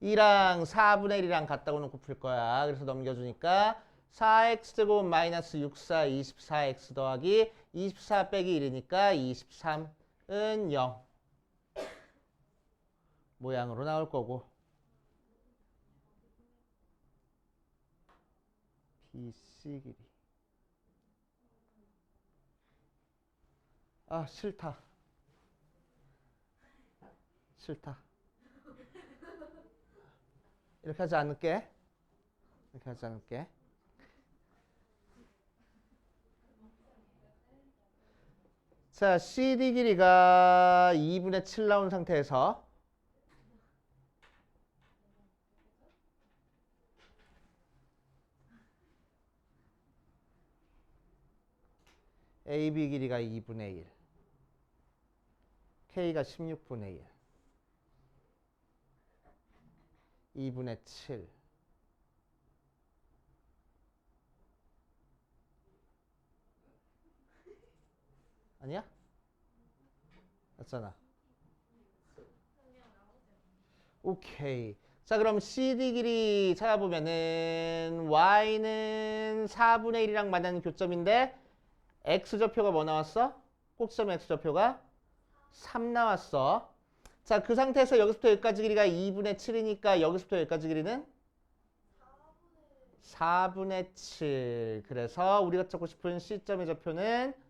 6이랑 4분의 1이랑 같다고 놓고 풀 거야. 그래서 넘겨주니까 4X제곱 마이너스 64, 24X 더하기 24 빼기 1이니까 23은 0 모양으로 나올 거고 BC 길이 싫다. 이렇게 하지 않을게. 자, CD 길이가 2분의 7 나온 상태에서 AB 길이가 2분의 1, K가 16분의 1. 2분의 7. 아니야? 맞잖아. 오케이. 자, 그럼 CD 길이 찾아보면은 y는 4분의 1이랑 만나는 교점인데 x좌표가 뭐 나왔어? 꼭지점 x좌표가 3 나왔어. 자, 그 상태에서 여기서부터 여기까지 길이가 2분의 7이니까 여기서부터 여기까지 길이는 4분의 7. 그래서 우리가 찾고 싶은 C점의 좌표는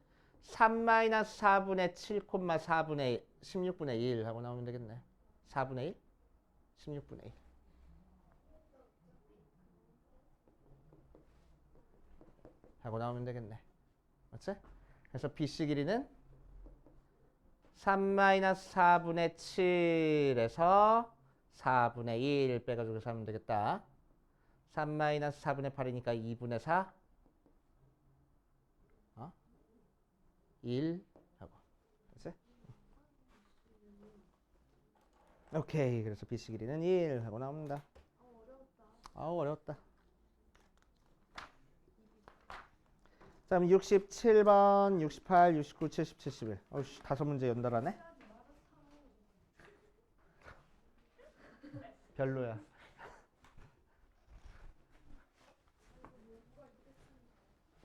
3-4분의 7, 4분의 16분의 1 하고 나오면 되겠네. 4분의 1, 16분의 1 하고 나오면 되겠네. 맞지? 그래서 BC 길이는 3-4분의 7에서 4분의 1 빼가지고 하면 되겠다. 3-4분의 8이니까 2분의 4 1 하고. 됐지? 오케이. 그래서 BC 길이는 1 하고 나옵니다. 아우 어려웠다. 자, 그럼 67번, 68, 69, 70, 71. 어우씨, 5문제 연달아네? 별로야.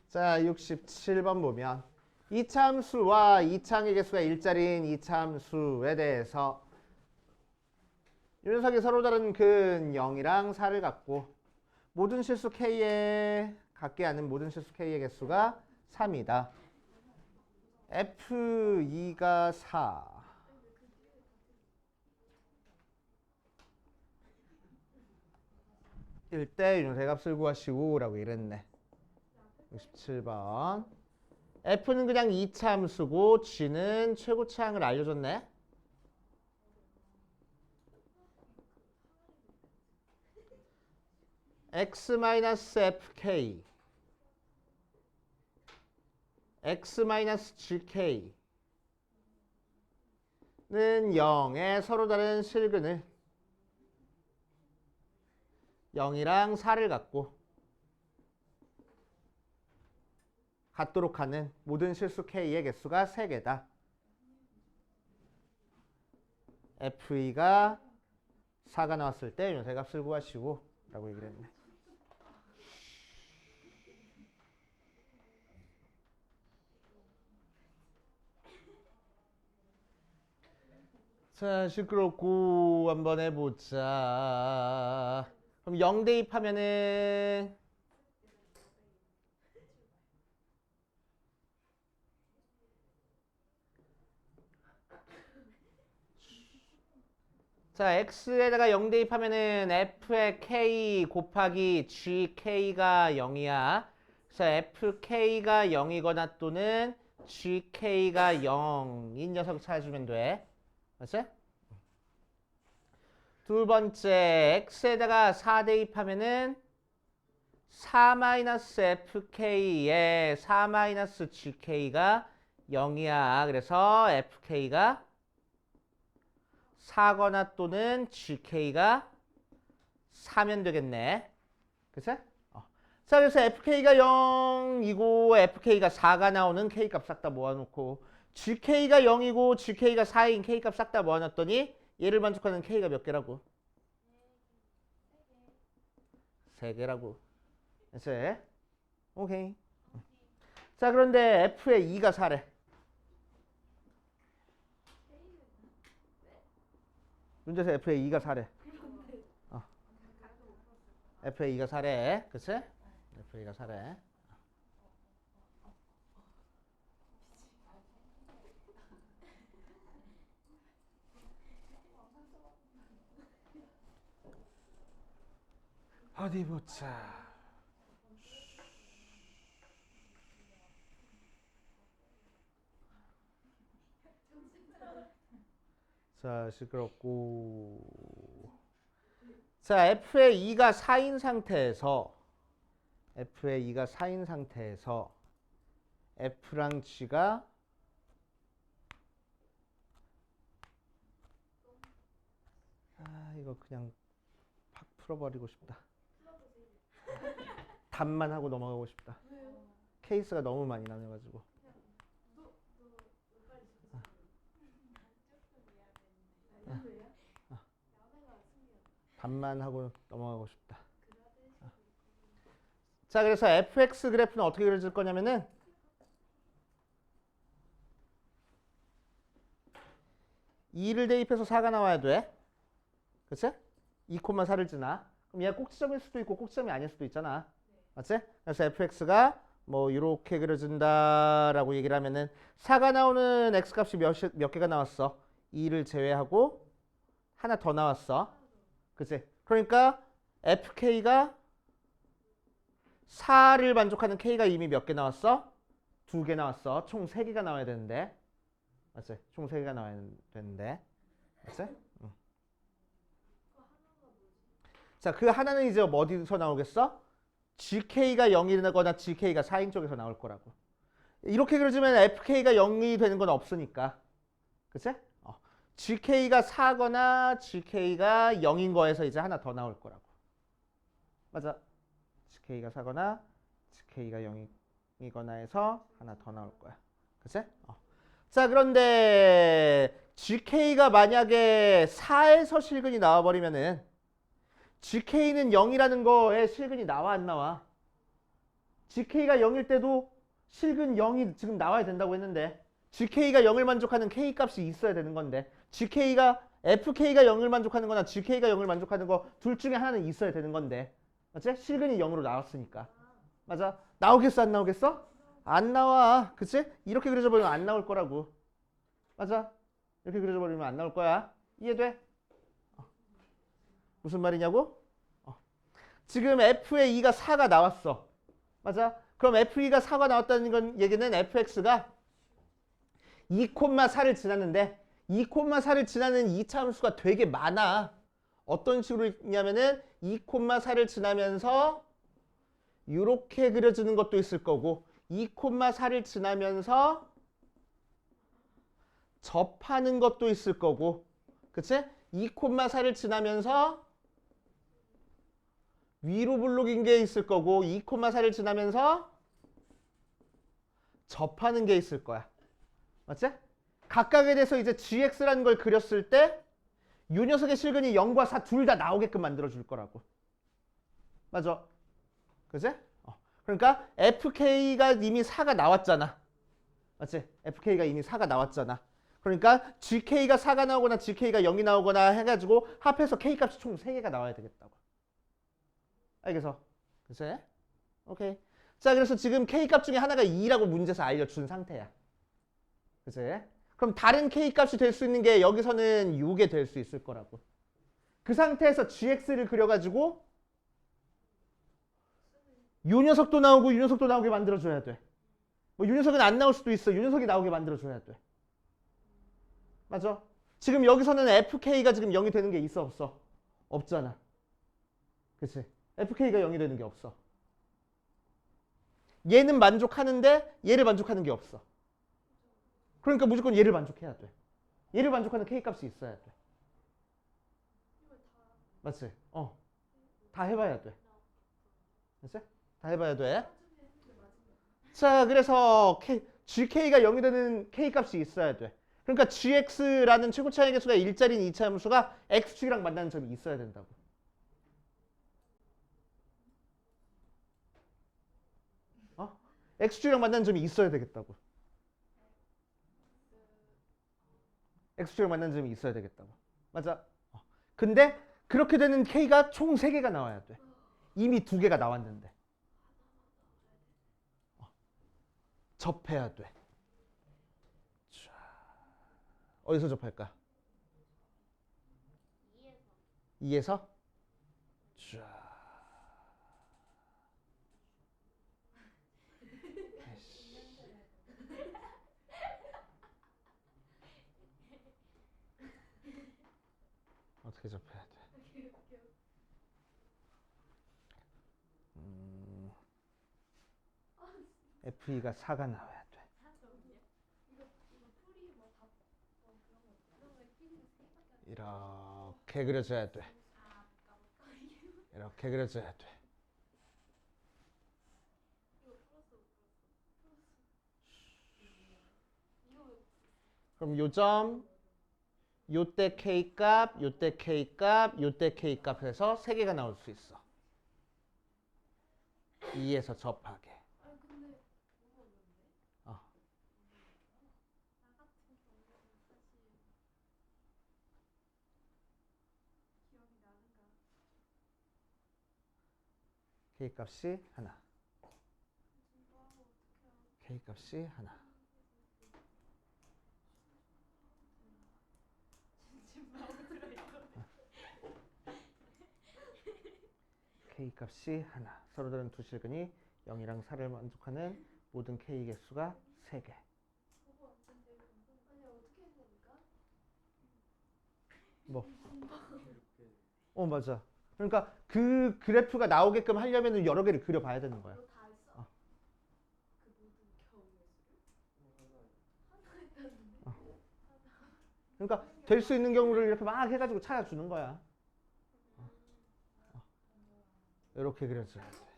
자, 67번 보면 이차함수와 이차항의 개수가 일자리인 이차함수에 대해서 이 녀석이 서로 다른 근 0이랑 4를 갖고 모든 실수 k에 갖게 하는 모든 실수 k의 개수가 3이다. F2가 4. 일 때 유형의 값을 구하시오 라고 이랬네. 67번. F는 그냥 이차함수고 G는 최고차항을 알려줬네. X-FK X-GK는 0에 서로 다른 실근을 0이랑 4를 갖고 같도록 하는 모든 실수 K의 개수가 3개다. F2가 4가 나왔을 때 요새 값을 구하시고 라고 얘기를 했네. 자, 시끄럽고 한번 해보자. 그럼 0 대입하면은 자, x에다가 0 대입하면은 f의 k 곱하기 gk가 0이야. 그래서 fk가 0이거나 또는 gk가 0인 녀석 찾아주면 돼. 맞지? 두 번째, x에다가 4 대입하면은 4-fk에 4-gk가 0이야. 그래서 fk가 4거나 또는 gk가 4면 되겠네. 그치? 자, 그래서 fk가 0이고 fk가 4가 나오는 k값 싹 다 모아놓고 gk가 0이고 gk가 4인 k값 싹 다 모아놨더니 얘를 만족하는 k가 몇 개라고? 3개라고. 그치? 오케이. 자, 그런데 f의 2가 4래. 문제에서 f의 2가 4래. f의 2가 4래. 그치? f의 2가 4래. 어디 보자. 자, 시끄럽고. 자, f의 2가 4인 상태에서 f의 2가 4인 상태에서 f랑 g가 이거 그냥 풀어버리고 싶다. 답만 하고 넘어가고 싶다. 케이스가 너무 많이 나눠가지고. 답만 하고 넘어가고 싶다. 자, 그래서 fx 그래프는 어떻게 그려질 거냐면은 2를 대입해서 4가 나와야 돼. 그치? 2,4를 지나. 그럼 얘가 꼭지점일 수도 있고 꼭지점이 아닐 수도 있잖아. 맞지? 그래서 fx가 뭐 이렇게 그려진다라고 얘기를 하면은 4가 나오는 x값이 몇 개가 나왔어? 2를 제외하고 하나 더 나왔어. 그치? 그러니까 fk가 4를 만족하는 k가 이미 몇 개 나왔어? 2개 나왔어. 총 3개가 나와야 되는데. 맞지? 총 3개가 나와야 되는데. 맞지? 응. 자, 그 하나는 이제 어디서 나오겠어? gk가 0이 되거나 gk가 4인 쪽에서 나올 거라고. 이렇게 그려지면 fk가 0이 되는 건 없으니까. 그치? gk가 4거나 gk가 0인 거에서 이제 하나 더 나올 거라고. 맞아. gk가 4거나 gk가 0이거나 해서 하나 더 나올 거야. 그치? 자, 그런데 gk가 만약에 4에서 실근이 나와버리면은 gk는 0이라는 거에 실근이 나와 안 나와? gk가 0일 때도 실근 0이 지금 나와야 된다고 했는데 gk가 0을 만족하는 k 값이 있어야 되는 건데 fk가 0을 만족하는 거나 gk가 0을 만족하는 거 둘 중에 하나는 있어야 되는 건데 맞지? 실근이 0으로 나왔으니까. 맞아? 나오겠어 안 나오겠어? 안 나와. 그치? 이렇게 그려져 버리면 안 나올 거라고. 맞아? 이렇게 그려져 버리면 안 나올 거야. 이해돼? 무슨 말이냐고? 지금 f의 2가 4가 나왔어. 맞아? 그럼 f2가 4가 나왔다는 건 얘기는 fx가 2,4를 지났는데 2,4를 지나는 2차 함수가 되게 많아. 어떤 식으로 있냐면은 2,4를 지나면서 이렇게 그려지는 것도 있을 거고 2,4를 지나면서 접하는 것도 있을 거고 그치? 2,4를 지나면서 위로 블록인 게 있을 거고 2,4를 지나면서 접하는 게 있을 거야. 맞지? 각각에 대해서 이제 gx라는 걸 그렸을 때 이 녀석의 실근이 0과 4 둘 다 나오게끔 만들어줄 거라고. 맞아? 그치? 그러니까 fk가 이미 4가 나왔잖아. 맞지? fk가 이미 4가 나왔잖아. 그러니까 gk가 4가 나오거나 gk가 0이 나오거나 해가지고 합해서 k값이 총 3개가 나와야 되겠다고. 알겠어? 그치? 오케이. 자, 그래서 지금 k값 중에 하나가 2라고 문제에서 알려준 상태야. 그치? 그럼 다른 k값이 될 수 있는 게 여기서는 6이 될 수 있을 거라고. 그 상태에서 gx를 그려가지고 요 녀석도 나오고 이 녀석도 나오게 만들어줘야 돼. 뭐 이 녀석은 안 나올 수도 있어. 이 녀석이 나오게 만들어줘야 돼. 맞아? 지금 여기서는 fk가 지금 0이 되는 게 있어 없어? 없잖아. 그치? fk가 0이 되는 게 없어. 얘는 만족하는데 얘를 만족하는 게 없어. 그러니까 무조건 얘를 만족해야 돼. 얘를 만족하는 k값이 있어야 돼. 맞지? 다 해봐야 돼. 맞지? 다 해봐야 돼. 자, 그래서 gk가 0이 되는 k값이 있어야 돼. 그러니까 gx라는 최고 차이 계수가 일자리인 2차 함수가 x축이랑 만나는 점이 있어야 된다고. x축이랑 만나는 점이 있어야 되겠다고. x축이랑 만나는 점이 있어야 되겠다고. 맞아? 근데 그렇게 되는 k가 총 3개가 나와야 돼. 이미 2개가 나왔는데. 접해야 돼. 자, 어디서 접할까? 2에서? 자. 어떻게 접해야 돼? F2가 4가 나와야 돼. 이렇게 그려줘야 돼. 이렇게 그려줘야 돼. 그럼 요점 요때 K값, 요때 K값, 요때 K값 해서 세 개가 나올 수 있어. 2에서 접하게. 어. K값이 하나. K값이 하나. K값이 하나. 서로 다른 두 실근이 0이랑 4를 만족하는 모든 K 개수가 3개. 뭐? 맞아. 그러니까 그 그래프가 나오게끔 하려면 여러 개를 그려봐야 되는 거야. 어. 그러니까 될 수 있는 경우를 이렇게 막 해가지고 찾아주는 거야. 이렇게 그려줘야 돼.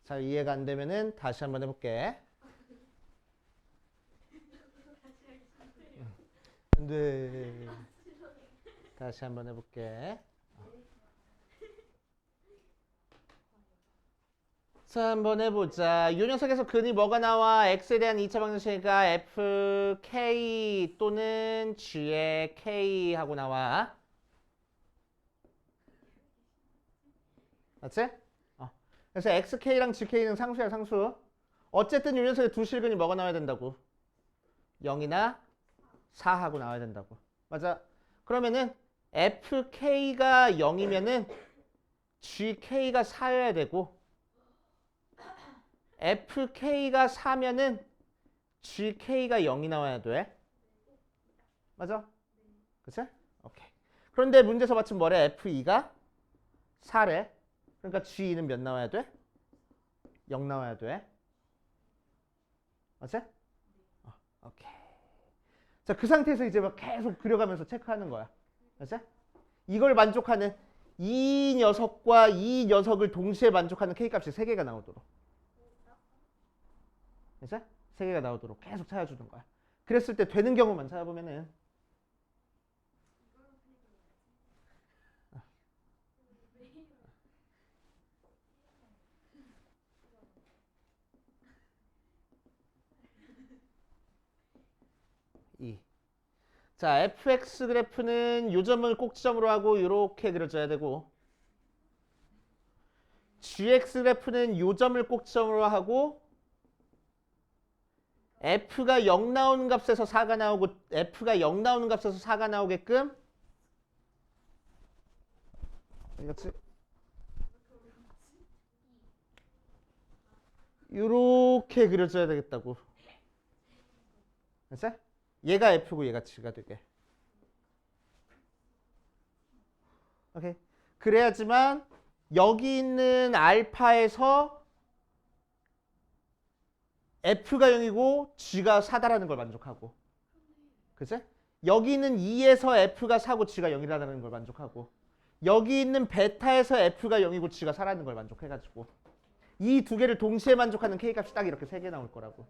자, 이해가 안 되면은 다시 한번 해볼게. 네. 다시 한번 해볼게. 자, 한번 해보자. 이 녀석에서 근이 뭐가 나와? x에 대한 2차 방정식이니까 fk 또는 g의 k 하고 나와. 맞지? 그래서 xk랑 gk는 상수야, 상수. 어쨌든 이 녀석의 두 실근이 뭐가 나와야 된다고? 0이나 4 하고 나와야 된다고. 맞아. 그러면은 fk가 0이면은 gk가 4여야 되고 fk가 4면은 gk가 0이 나와야 돼. 맞아? 그치? 오케이. 그런데 문제에서 마침 뭐래? f2가 4래. 그러니까 g2는 몇 나와야 돼? 0 나와야 돼. 맞지? 오케이. 자, 그 상태에서 이제 막 계속 그려가면서 체크하는 거야. 맞지? 이걸 만족하는 이 녀석과 이 녀석을 동시에 만족하는 K값이 3개가 나오도록. 그치? 3개가 나오도록 계속 찾아주는 거야. 그랬을 때 되는 경우만 찾아보면은 자, fx 그래프는 요점을 꼭지점으로 하고 이렇게 그려줘야 되고 gx 그래프는 요점을 꼭지점으로 하고 f가 0 나오는 값에서 4가 나오고 f가 0 나오는 값에서 4가 나오게끔 알겠지? 이렇게 그려줘야 되겠다고. 알았어? 얘가 f고 얘가 g가 되게. 오케이. 그래야지만 여기 있는 알파에서 f가 0이고 g가 4다라는 걸 만족하고. 그치? 여기 있는 2에서 f가 4고 g가 0이라는 걸 만족하고. 여기 있는 베타에서 f가 0이고 g가 4라는 걸 만족해가지고. 이 두 개를 동시에 만족하는 k값이 딱 이렇게 3개 나올 거라고.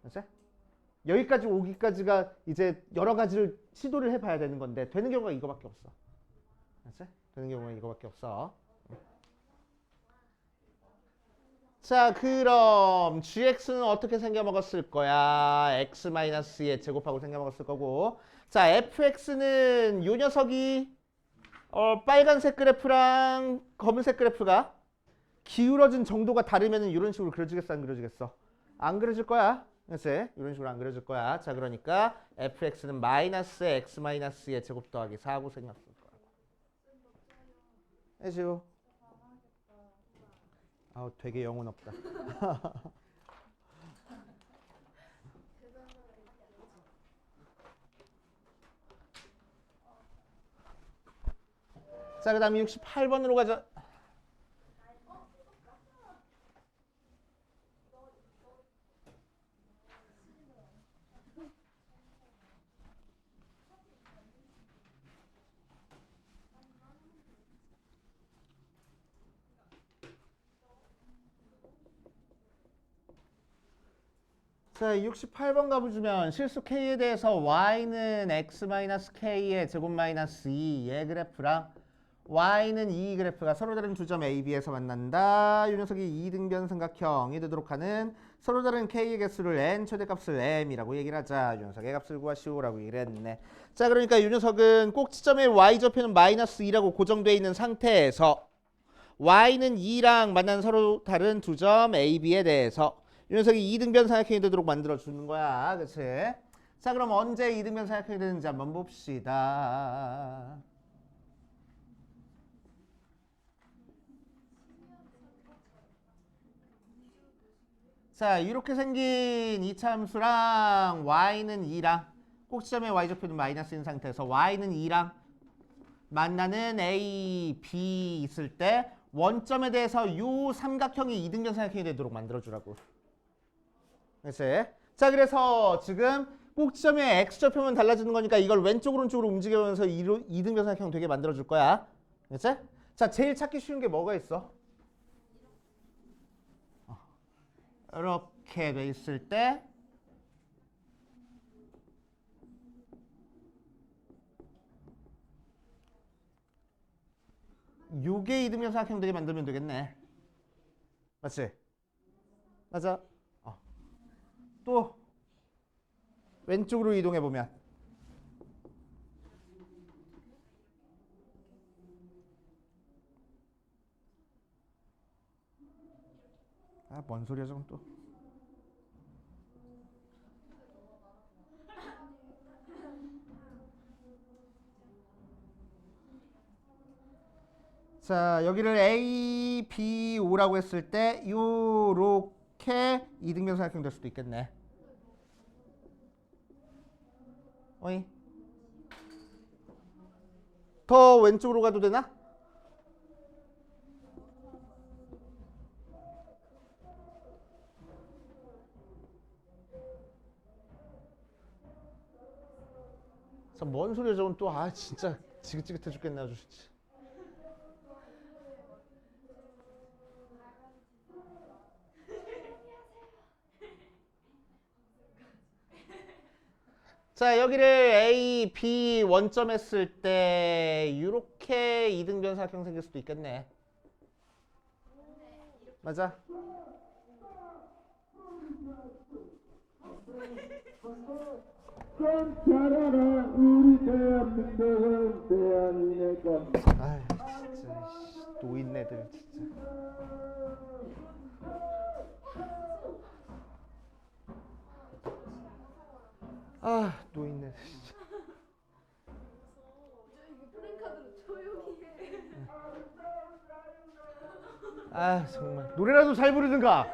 그치? 여기까지 오기까지가 이제 여러 가지를 시도를 해봐야 되는 건데 되는 경우가 이거밖에 없어. 알았지? 되는 경우가 이거밖에 없어. 자, 그럼 gx는 어떻게 생겨먹었을 거야? x-의 제곱하고 생겨먹었을 거고. 자, fx는 요 녀석이 빨간색 그래프랑 검은색 그래프가 기울어진 정도가 다르면 이런 식으로 그려지겠어, 안 그려지겠어? 안 그려질 거야. 그치? 이런 식으로 안 그려질 거야. 자, 그러니까 fx는 마이너스 x-의 제곱 더하기 4하고 생겼을 거라고. 해줘. 아우, 되게 영혼 없다. 자, 그 다음에 68번으로 가자. 자, 68번 가보시면 실수 K에 대해서 Y는 X-K의 제곱 마이너스 2의 그래프랑 Y는 이 그래프가 서로 다른 두 점 A, B에서 만난다. 이 녀석이 2등변 삼각형이 되도록 하는 서로 다른 K의 개수를 N, 최대값을 M이라고 얘기를 하자. 이 녀석의 값을 구하시오라고 얘기를 했네. 자, 그러니까 이 녀석은 꼭지점의 Y좌표는 마이너스 2라고 고정되어 있는 상태에서 Y는 2랑 만나는 서로 다른 두 점 A, B에 대해서 이 녀석이 2등변 삼각형이 되도록 만들어주는 거야. 그치? 자, 그럼 언제 2등변 삼각형이 되는지 한번 봅시다. 자, 이렇게 생긴 이차함수랑 Y는 2랑 꼭지점의 Y좌표는 마이너스인 상태에서 Y는 2랑 만나는 A, B 있을 때 원점에 대해서 이 삼각형이 2등변 삼각형이 되도록 만들어주라고. 그치? 자, 그래서 지금 꼭지점의 X좌표면 달라지는 거니까 이걸 왼쪽으로 오른쪽으로 움직이면서 2등변 삼각형 되게 만들어줄 거야. 그치? 자, 제일 찾기 쉬운 게 뭐가 있어? 이렇게 돼 있을 때 요게 2등변 삼각형 되게 만들면 되겠네. 맞지? 맞아. 또 왼쪽으로 이동해 보면 뭔 소리야 저건 또. 자, 여기를 A, B, O라고 했을 때 요렇게 2등변 삼각형 될 수도 있겠네. 어이? 더 왼쪽으로 가도 되나? 자, 뭔 소리야 저건 또. 진짜 지긋지긋해 죽겠네 아주. 자, 여기를 A, B 원점 했을 때 이렇게 2등변 삼각형 생길 수도 있겠네. 맞아? 잘하라 우리 대한민국은 대한민국. 진짜 노인네들 진짜. 노인네들 진짜. 정말 노래라도 잘 부르든가.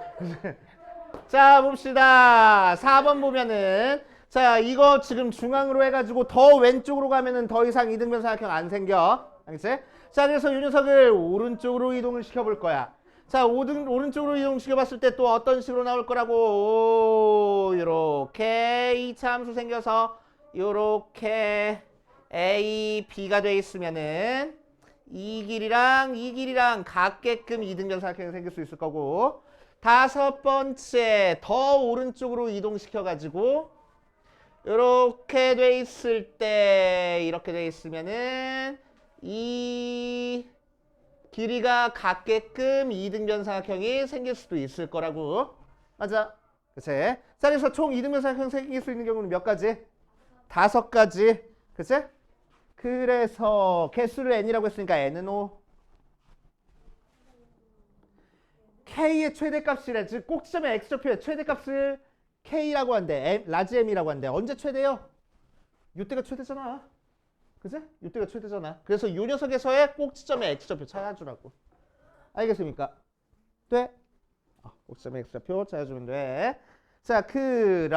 자, 봅시다. 4번 보면은 자, 이거 지금 중앙으로 해가지고 더 왼쪽으로 가면은 더 이상 2등변 삼각형 안 생겨. 알겠지? 자, 그래서 이 녀석을 오른쪽으로 이동을 시켜볼 거야. 자, 오른쪽으로 이동시켜 봤을 때 또 어떤 식으로 나올 거라고. 요렇게 이차 함수 생겨서 요렇게 A, B가 돼 있으면은 이 길이랑 같게끔 2등변 삼각형이 생길 수 있을 거고, 다섯 번째 더 오른쪽으로 이동시켜 가지고 이렇게 돼 있을 때 이렇게 돼 있으면은 이 길이가 같게끔 2등변 삼각형이 생길 수도 있을 거라고. 맞아? 그치? 자, 그래서 총 2등변 삼각형 생길 수 있는 경우는 몇 가지? 5가지. 그치? 그래서 개수를 n이라고 했으니까 n은 5. k의 최대값이래. 즉 꼭지점의 x좌표의 최대값을 k라고 한대. 라지 m이라고 한대. 언제 최대요? 이때가 최대잖아. 그치? 이때가 최대잖아. 그래서 이 녀석에서의 꼭지점의 x좌표 찾아주라고. 알겠습니까? 돼? 꼭지점의 x좌표 찾아주면 돼. 자, 그럼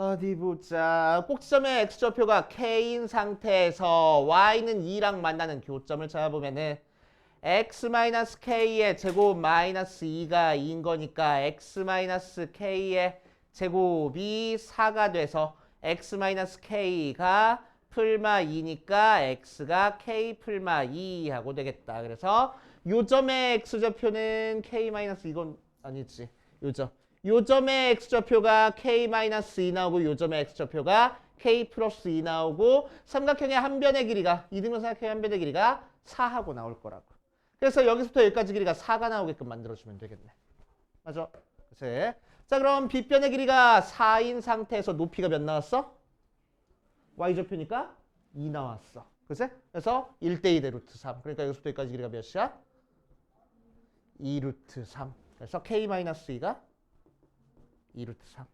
어디 보자. 꼭지점의 x좌표가 k인 상태에서 y는 2랑 만나는 교점을 찾아보면은 x-k의 제곱 마이너스 2가 2인 거니까 x-k의 제곱이 4가 돼서 x-k가 풀마 2니까 x가 k 풀마 2 하고 되겠다. 그래서 요점의 x좌표는 k-이건 아니지. 요점의 x좌표가 k-2 나오고 요점의 x좌표가 k 플러스 2 나오고 삼각형의 한 변의 길이가 이등변 삼각형의 한 변의 길이가 4하고 나올 거라고. 그래서 여기서부터 여기까지 길이가 4가 나오게끔 만들어주면 되겠네. 맞아? 그치? 자, 그럼 빗변의 길이가 4인 상태에서 높이가 몇 나왔어? y좌표니까 2 나왔어. 그치? 그래서 1대2 대 루트 3. 그러니까 여기서부터 여기까지 길이가 몇이야? 2 루트 3. 그래서 k-2가 2 루트 3.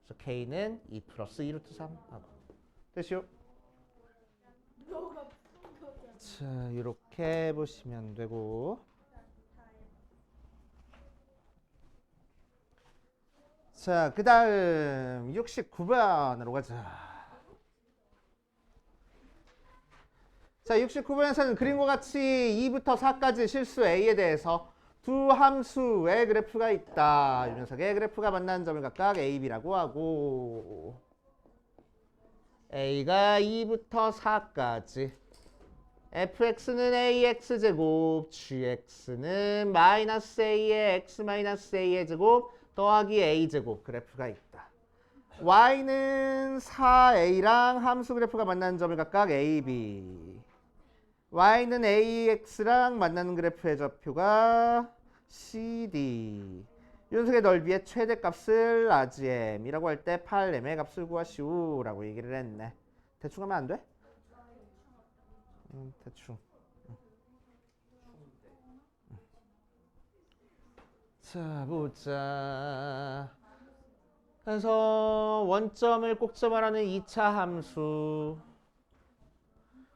그래서 k는 2 플러스 2 루트 3 하고. 됐슈? 자, 이렇게 보시면 되고. 자, 그 다음 69번으로 가자. 자, 69번에서는 그림과 같이 2부터 4까지 실수 A에 대해서 두 함수의 그래프가 있다. 이 녀석의 그래프가 만나는 점을 각각 A, B라고 하고 A가 2부터 4까지 fx는 ax제곱, gx는 마이너스 a의 x 마이너스 a의 제곱 더하기 a제곱 그래프가 있다. y는 4a랑 함수 그래프가 만나는 점을 각각 a, b. y는 ax랑 만나는 그래프의 좌표가 cd. 윤석의 넓이의 최대값을 RGM이라고 할 때 8m의 값을 구하시오라고 얘기를 했네. 대충 하면 안 돼? 대충. 자, 보자. 그래서 원점을 꼭지점하라는 2차 함수.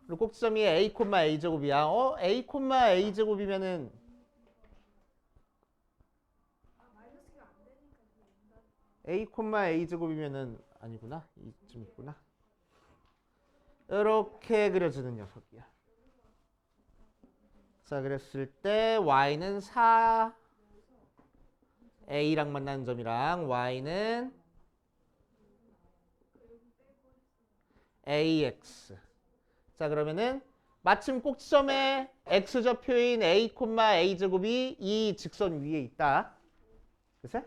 그리고 꼭지점이 a, a 제곱이야. a, a 제곱이면은 a, a 제곱이면은 아니구나. 이쯤 있구나. 이렇게 그려지는 녀석이야. 자, 그랬을 때 y는 4 a랑 만나는 점이랑 y는 ax. 자, 그러면은 마침 꼭지점에 x좌표인 a, a 제곱이 이 직선 위에 있다. 그치?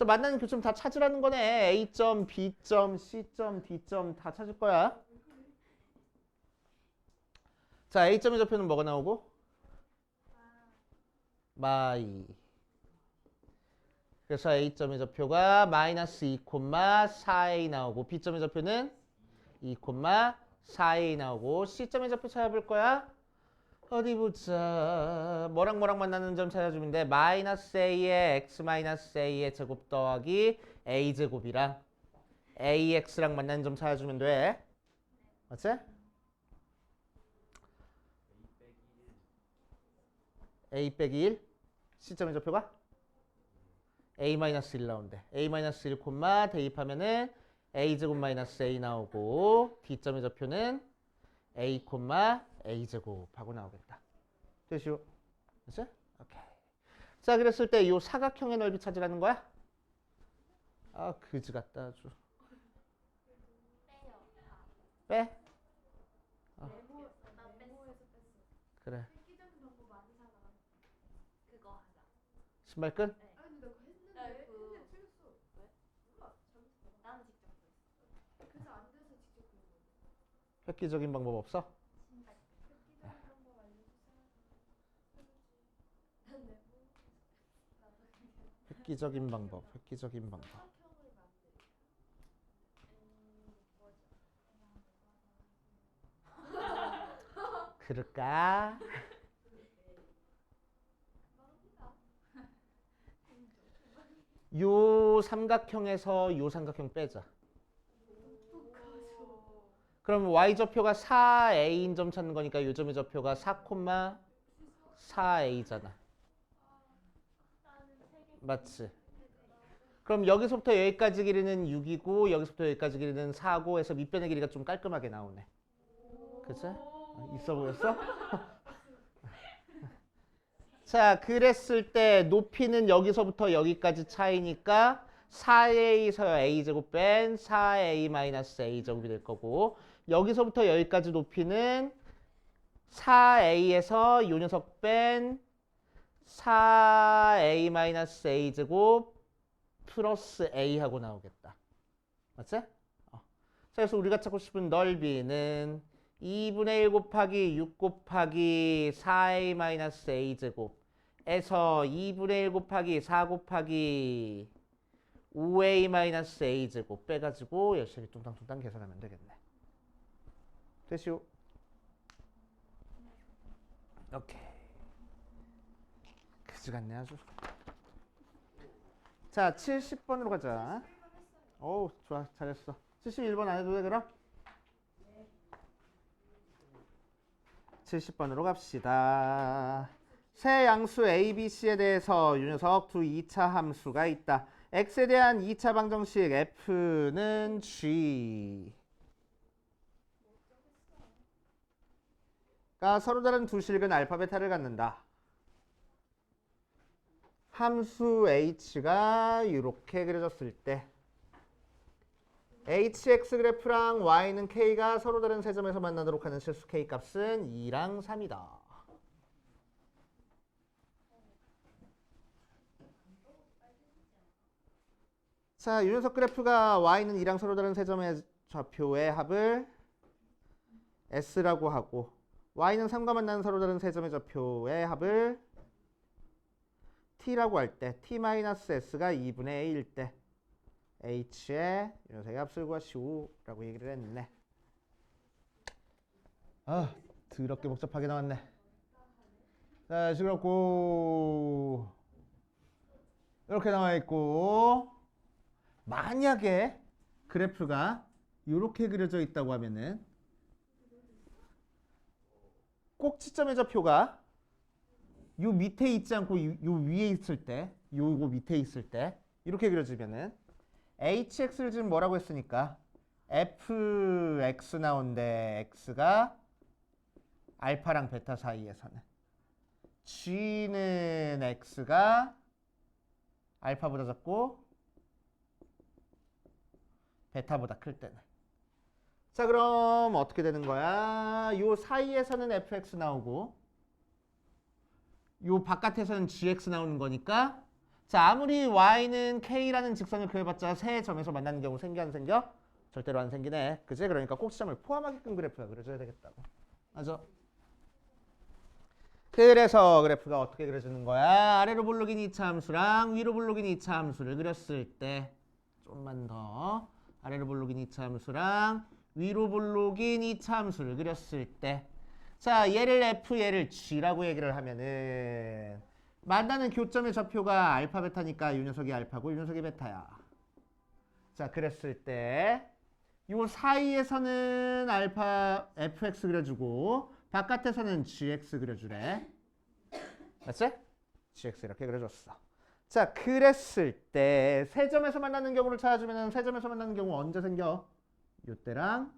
그래서 만나는 교점 다 찾으라는 거네. A점, B점, C점, D점 다 찾을 거야. 자, A점의 좌표는 뭐가 나오고? 마이. 그래서 A점의 좌표가 마이너스 2, 4a 나오고 B점의 좌표는 2, 4a 나오고 C점의 좌표 찾아볼 거야. 어디 보자. 뭐랑 만나는 점 찾아주면 돼. 마이너스 a의 x 마이너스 a의 제곱 더하기 a 제곱이랑 ax랑 만나는 점 찾아주면 돼. 맞지? a 빼기 1. C점의 좌표가 a 마이너스 1 나온대. a 마이너스 1, 대입하면은 a 제곱 마이너스 a 나오고 D점의 좌표는 a, a 제곱 하고 나오겠다. 되시오? 됐어? 오케이. 자, 그랬을 때 이 사각형의 넓이 찾으라는 거야? 아, 그지 같다 아주. 빼? 그래. 신발끈? 획기적인 방법 없어? 획기적인 방법. 그럴까? 요 삼각형에서 요 삼각형 빼자. 그럼 y좌표가 4a인 점 찾는 거니까 요 점의 좌표가 4, 4a잖아. 맞지? 그럼 여기서부터 여기까지 길이는 6이고 여기서부터 여기까지 길이는 4고 해서 밑변의 길이가 좀 깔끔하게 나오네. 그치? 있어 보였어? 자, 그랬을 때 높이는 여기서부터 여기까지 차이니까 4a에서 a제곱 뺀 4a-a제곱이 될 거고 여기서부터 여기까지 높이는 4a에서 요 녀석 뺀 4a-a제곱 플러스 a하고 나오겠다. 맞지? 자, 그래서 우리가 찾고 싶은 넓이는 2분의 1 곱하기 6 곱하기 4a-a제곱 에서 2분의 1 곱하기 4 곱하기 5a-a제곱 빼가지고 열심히 뚱땅뚱땅 계산하면 되겠네. 됐슈? 오케이. 그지 같네 아주. 자, 70번으로 가자. 어우, 좋아. 잘했어. 71번 안 해도 돼, 그럼? 70번으로 갑시다. 새 양수 A, B, C에 대해서 이 녀석 두 2차 함수가 있다. X에 대한 2차 방정식 F는 G. 가 서로 다른 두 실근 알파, 베타를 갖는다. 함수 h가 이렇게 그려졌을 때 hx 그래프랑 y는 k가 서로 다른 세 점에서 만나도록 하는 실수 k 값은 2랑 3이다. 자, 이 녀석 그래프가 y는 2랑 서로 다른 세 점의 좌표의 합을 s라고 하고 y는 3과 만나는 서로 다른 세 점의 좌표의 합을 t라고 할 때 t-s가 2분의 a일 때 h의 이 녀석의 합을 구하시오라고 얘기를 했네. 아, 더럽게 복잡하게 나왔네. 자, 시끄럽고 이렇게 나와 있고 만약에 그래프가 이렇게 그려져 있다고 하면은 꼭지점의 좌표가 요 밑에 있지 않고 요 위에 있을 때, 요거 밑에 있을 때 이렇게 그려지면은 hx를 지금 뭐라고 했으니까 fx 나온데 x가 알파랑 베타 사이에서는 g는 x가 알파보다 작고 베타보다 클 때는 자, 그럼 어떻게 되는 거야? 요 사이에서는 fx 나오고 요 바깥에서는 gx 나오는 거니까 자, 아무리 y는 k라는 직선을 그려봤자 세 점에서 만나는 경우 생겨 안 생겨? 절대로 안 생기네. 그치? 그러니까 꼭지점을 포함하게끔 그래프가 그려져야 되겠다고. 맞아? 그래서 그래프가 어떻게 그려지는 거야? 아래로 볼록인 2차 함수랑 위로 볼록인 2차 함수를 그렸을 때 좀만 더 아래로 볼록인 2차 함수랑 위로 볼록인 2차 함수를 그렸을 때 자, 얘를 F, 얘를 G라고 얘기를 하면은 만나는 교점의 좌표가 알파, 베타니까 이 녀석이 알파고 이 녀석이 베타야. 자, 그랬을 때 요 사이에서는 알파, fx 그려주고 바깥에서는 gx 그려주래. 맞지? gx 이렇게 그려줬어. 자, 그랬을 때 세 점에서 만나는 경우를 찾아주면은 세 점에서 만나는 경우 언제 생겨? 요때랑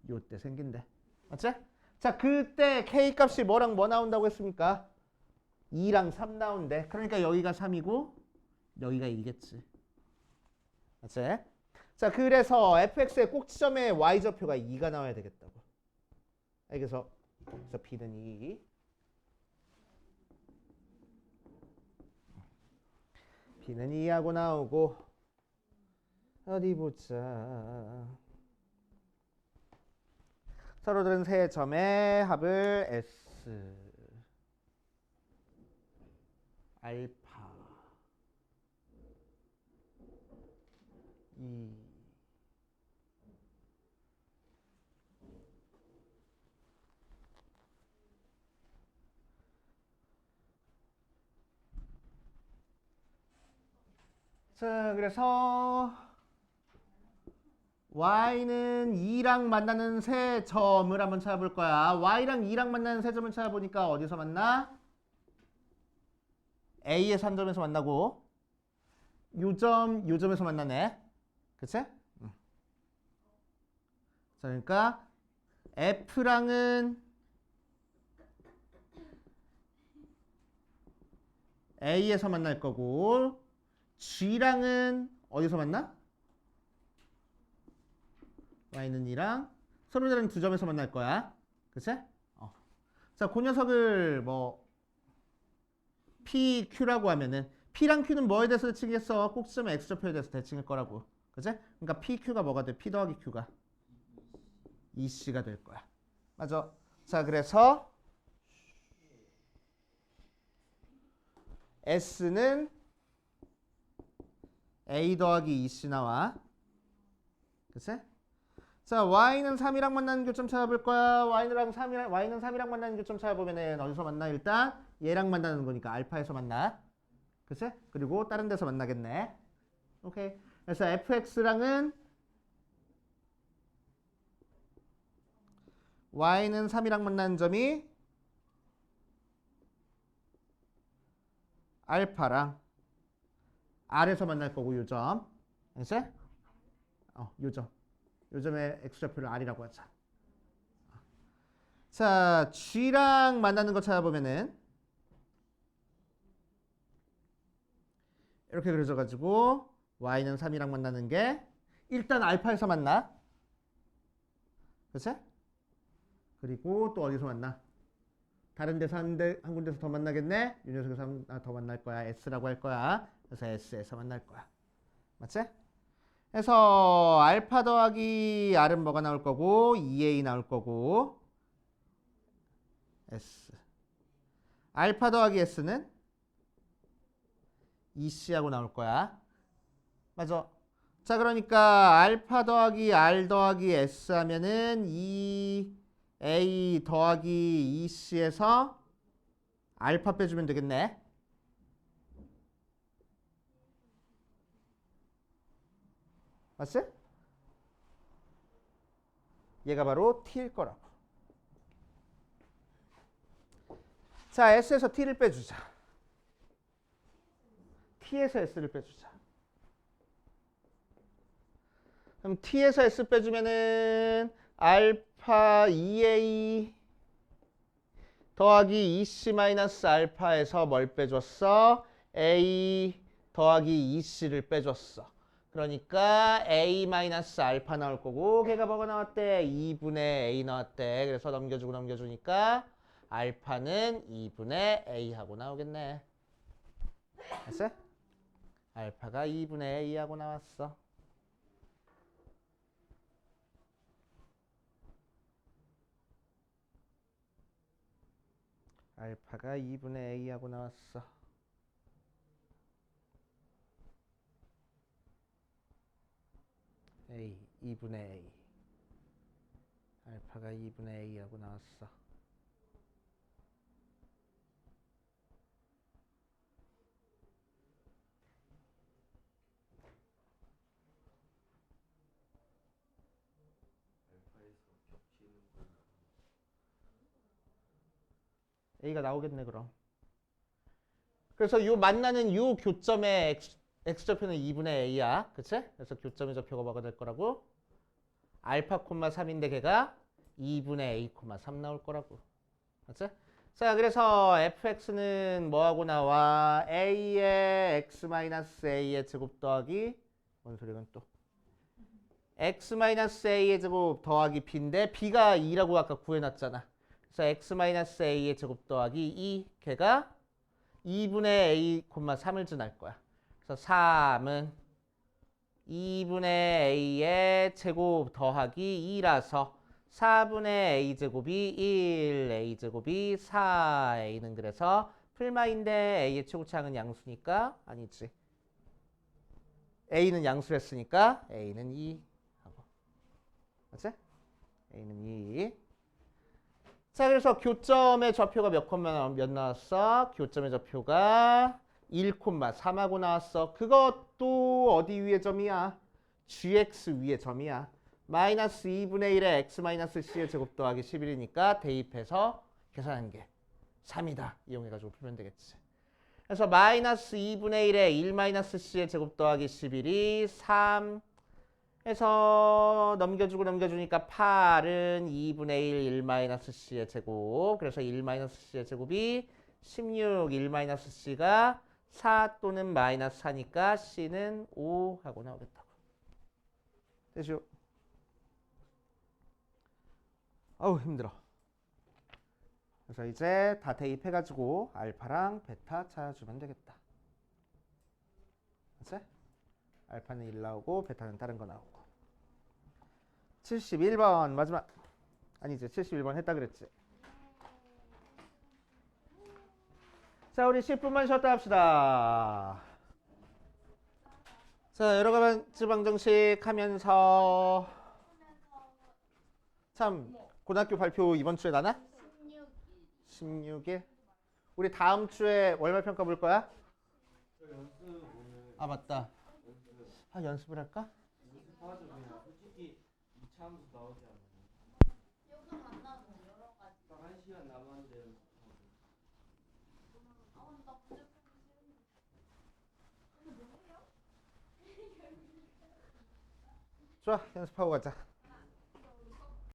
요때 생긴대. 맞지? 자, 그때 k 값이 뭐랑 뭐 나온다고 했습니까? 2랑 3 나온대. 그러니까 여기가 3이고 여기가 2겠지. 맞지? 자, 그래서 fx의 꼭지점의 y좌표가 2가 나와야 되겠다고. 그래서 b는 2. b는 2하고 나오고 어디 보자. 서로 다른 세 점의 합을 S 알파 2 자, 그래서 y는 2랑 만나는 세 점을 한번 찾아볼 거야. y랑 2랑 만나는 세 점을 찾아보니까 어디서 만나? A의 3점에서 만나고 요점에서 만나네. 그치? 응. 자, 그러니까 F랑은 A에서 만날 거고 G랑은 어디서 만나? Y는 E랑 서로 다른 두 점에서 만날 거야. 그치? 자, 그 녀석을 뭐 P, Q라고 하면은 P랑 Q는 뭐에 대해서 대칭했어? 꼭지점에 X좌표에 대해서 대칭할 거라고. 그치? 그러니까 P, Q가 뭐가 돼? P 더하기 Q가 EC가 될 거야. 맞아. 자, 그래서 S는 A 더하기 EC 나와. 그치? 자, Y는 3이랑 만나는 교점 찾아볼 거야. Y는 3이랑 만나는 교점 찾아보면은 어디서 만나? 일단 얘랑 만나는 거니까 알파에서 만나. 그치? 그리고 다른 데서 만나겠네. 오케이. 그래서 fx랑은 y는 3이랑 만나는 점이 알파랑 r에서 만날 거고 요점. 그치? 요점. 요점의 x좌표를 r이라고 하자. 자, g랑 만나는 거 찾아보면은 이렇게 그려져가지고 y는 3이랑 만나는 게 일단 알파에서 만나. 그치? 그리고 또 어디서 만나? 다른 데서 한 군데서 더 만나겠네? 이 녀석에서 더 만날 거야. S라고 할 거야. 그래서 S에서 만날 거야. 맞지? 그래서 알파 더하기 R은 뭐가 나올 거고 2A 나올 거고 S. 알파 더하기 S는 EC하고 나올 거야. 맞아. 자, 그러니까 알파 더하기 R 더하기 S 하면은 2A 더하기 EC에서 알파 빼주면 되겠네. 맞지? 얘가 바로 T일 거라고. 자, S에서 T를 빼주자. T에서 S를 빼주자. 그럼 T에서 S 빼주면은 알파 2A 더하기 EC 마이너스 알파에서 뭘 빼줬어? A 더하기 EC를 빼줬어. 그러니까 A 마이너스 알파 나올 거고 걔가 뭐가 나왔대? 2분의 A 나왔대. 그래서 넘겨주니까 알파는 2분의 A하고 나오겠네. 됐어? 알파가 2분의 A하고 나왔어. 알파가 2분의 A하고 나왔어. A 2분의 A. 알파가 2분의 A하고 나왔어. A가 나오겠네 그럼. 그래서 요 만나는 요 교점의 x좌표는 2분의 a야. 그치? 그래서 교점의 좌표가 뭐가 될 거라고? 알파 콤마 3인데 걔가 2분의 a 콤마 3 나올 거라고. 맞지? 자, 그래서 fx는 뭐하고 나와? a의 x 마이너스 a의 제곱 더하기 뭔 소리건 또 x 마이너스 a의 제곱 더하기 b인데 b가 2라고 아까 구해놨잖아. 그래서 x 마이너스 a의 제곱 더하기 2 걔가 2분의 a, 3을 지날 거야. 그래서 3은 2분의 a의 제곱 더하기 2라서 4분의 a 제곱이 1, a 제곱이 4, a는 그래서 풀마인데 a의 최고차항은 양수니까 아니지. a는 양수랬으니까 a는 2 하고. 맞지? a는 2. 자, 그래서 교점의 좌표가 몇 나왔어? 교점의 좌표가 1,3하고 나왔어. 그것도 어디 위의 점이야? gx 위의 점이야. 마이너스 2분의 1에 x 마이너스 c의 제곱 더하기 11이니까 대입해서 계산한 게 3이다. 이용해가지고 풀면 되겠지. 그래서 마이너스 2분의 1에 1 마이너스 c의 제곱 더하기 11이 3 해서 넘겨주고 넘겨주니까 8은 2분의 1 마이너스 c의 제곱. 그래서 1 마이너스 c의 제곱이 16 1 마이너스 c가 4 또는 마이너스 4니까 c는 5 하고 나오겠다고. 되죠? 어우 힘들어. 그래서 이제 다 대입해가지고 알파랑 베타 찾아주면 되겠다. 그치? 알파는 1 나오고 베타는 다른 거 나오고. 71번 마지막. 아니지 71번 했다 그랬지. 자 우리 10분만 쉬었다 합시다. 자 여러 가지 방정식 하면서 참 고등학교 발표 이번 주에 나나? 16일. 우리 다음 주에 월말평가 볼 거야? 아 맞다. 아 연습을 할까? 연습하죠. 그냥 솔직히 2차 함수 나오지 않아요. 요금 안 나고 여러 가지. 딱 1시간 남았는데 연습하고. 아, 근데 나 문제 풀기 싫은데. 근데 뭐예요? 좋아 연습하고 가자.